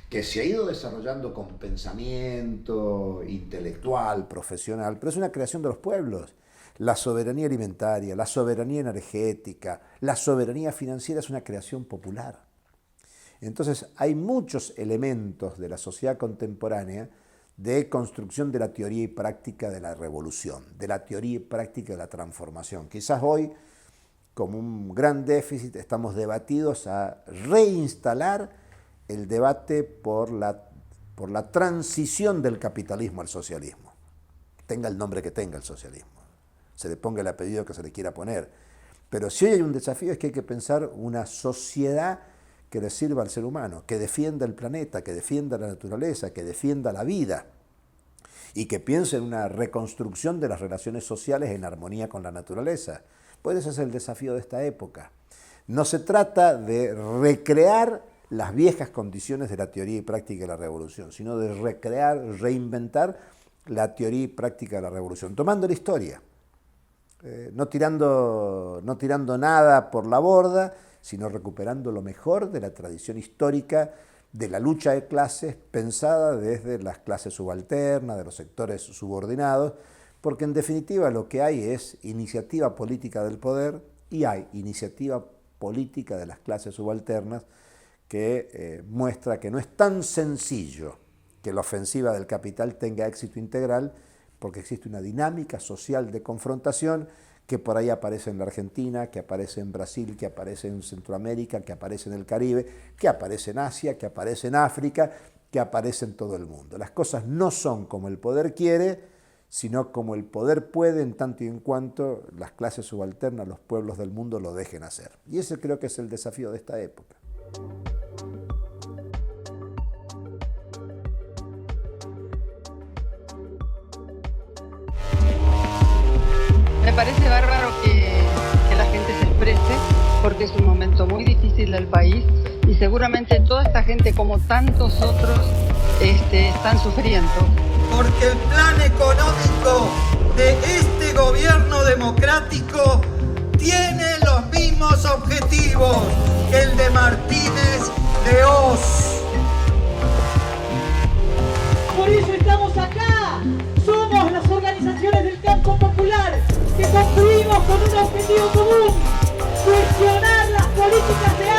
que se ha ido desarrollando con pensamiento intelectual, profesional, pero es una creación de los pueblos. La soberanía alimentaria, la soberanía energética, la soberanía financiera es una creación popular. Entonces hay muchos elementos de la sociedad contemporánea de construcción de la teoría y práctica de la revolución, de la teoría y práctica de la transformación. Quizás hoy, como un gran déficit, estamos debatidos a reinstalar el debate por la transición del capitalismo al socialismo. Tenga el nombre que tenga el socialismo, se le ponga el apellido que se le quiera poner. Pero si hoy hay un desafío es que hay que pensar una sociedad que le sirva al ser humano, que defienda el planeta, que defienda la naturaleza, que defienda la vida y que piense en una reconstrucción de las relaciones sociales en armonía con la naturaleza. Pues ese es el desafío de esta época. No se trata de recrear las viejas condiciones de la teoría y práctica de la revolución, sino de recrear, reinventar la teoría y práctica de la revolución, tomando la historia, no tirando nada por la borda, sino recuperando lo mejor de la tradición histórica de la lucha de clases pensada desde las clases subalternas, de los sectores subordinados, porque en definitiva lo que hay es iniciativa política del poder y hay iniciativa política de las clases subalternas que muestra que no es tan sencillo que la ofensiva del capital tenga éxito integral, porque existe una dinámica social de confrontación que por ahí aparece en la Argentina, que aparece en Brasil, que aparece en Centroamérica, que aparece en el Caribe, que aparece en Asia, que aparece en África, que aparece en todo el mundo. Las cosas no son como el poder quiere, sino como el poder puede en tanto y en cuanto las clases subalternas, los pueblos del mundo lo dejen hacer. Y ese creo que es el desafío de esta época. Me parece bárbaro que la gente se exprese, porque es un momento muy difícil del país y seguramente toda esta gente, como tantos otros, están sufriendo. Porque el plan económico de este gobierno democrático tiene los mismos objetivos que el de Martínez de Oz. Por eso estamos acá. Somos las organizaciones del campo popular que construimos con un objetivo común: cuestionar las políticas de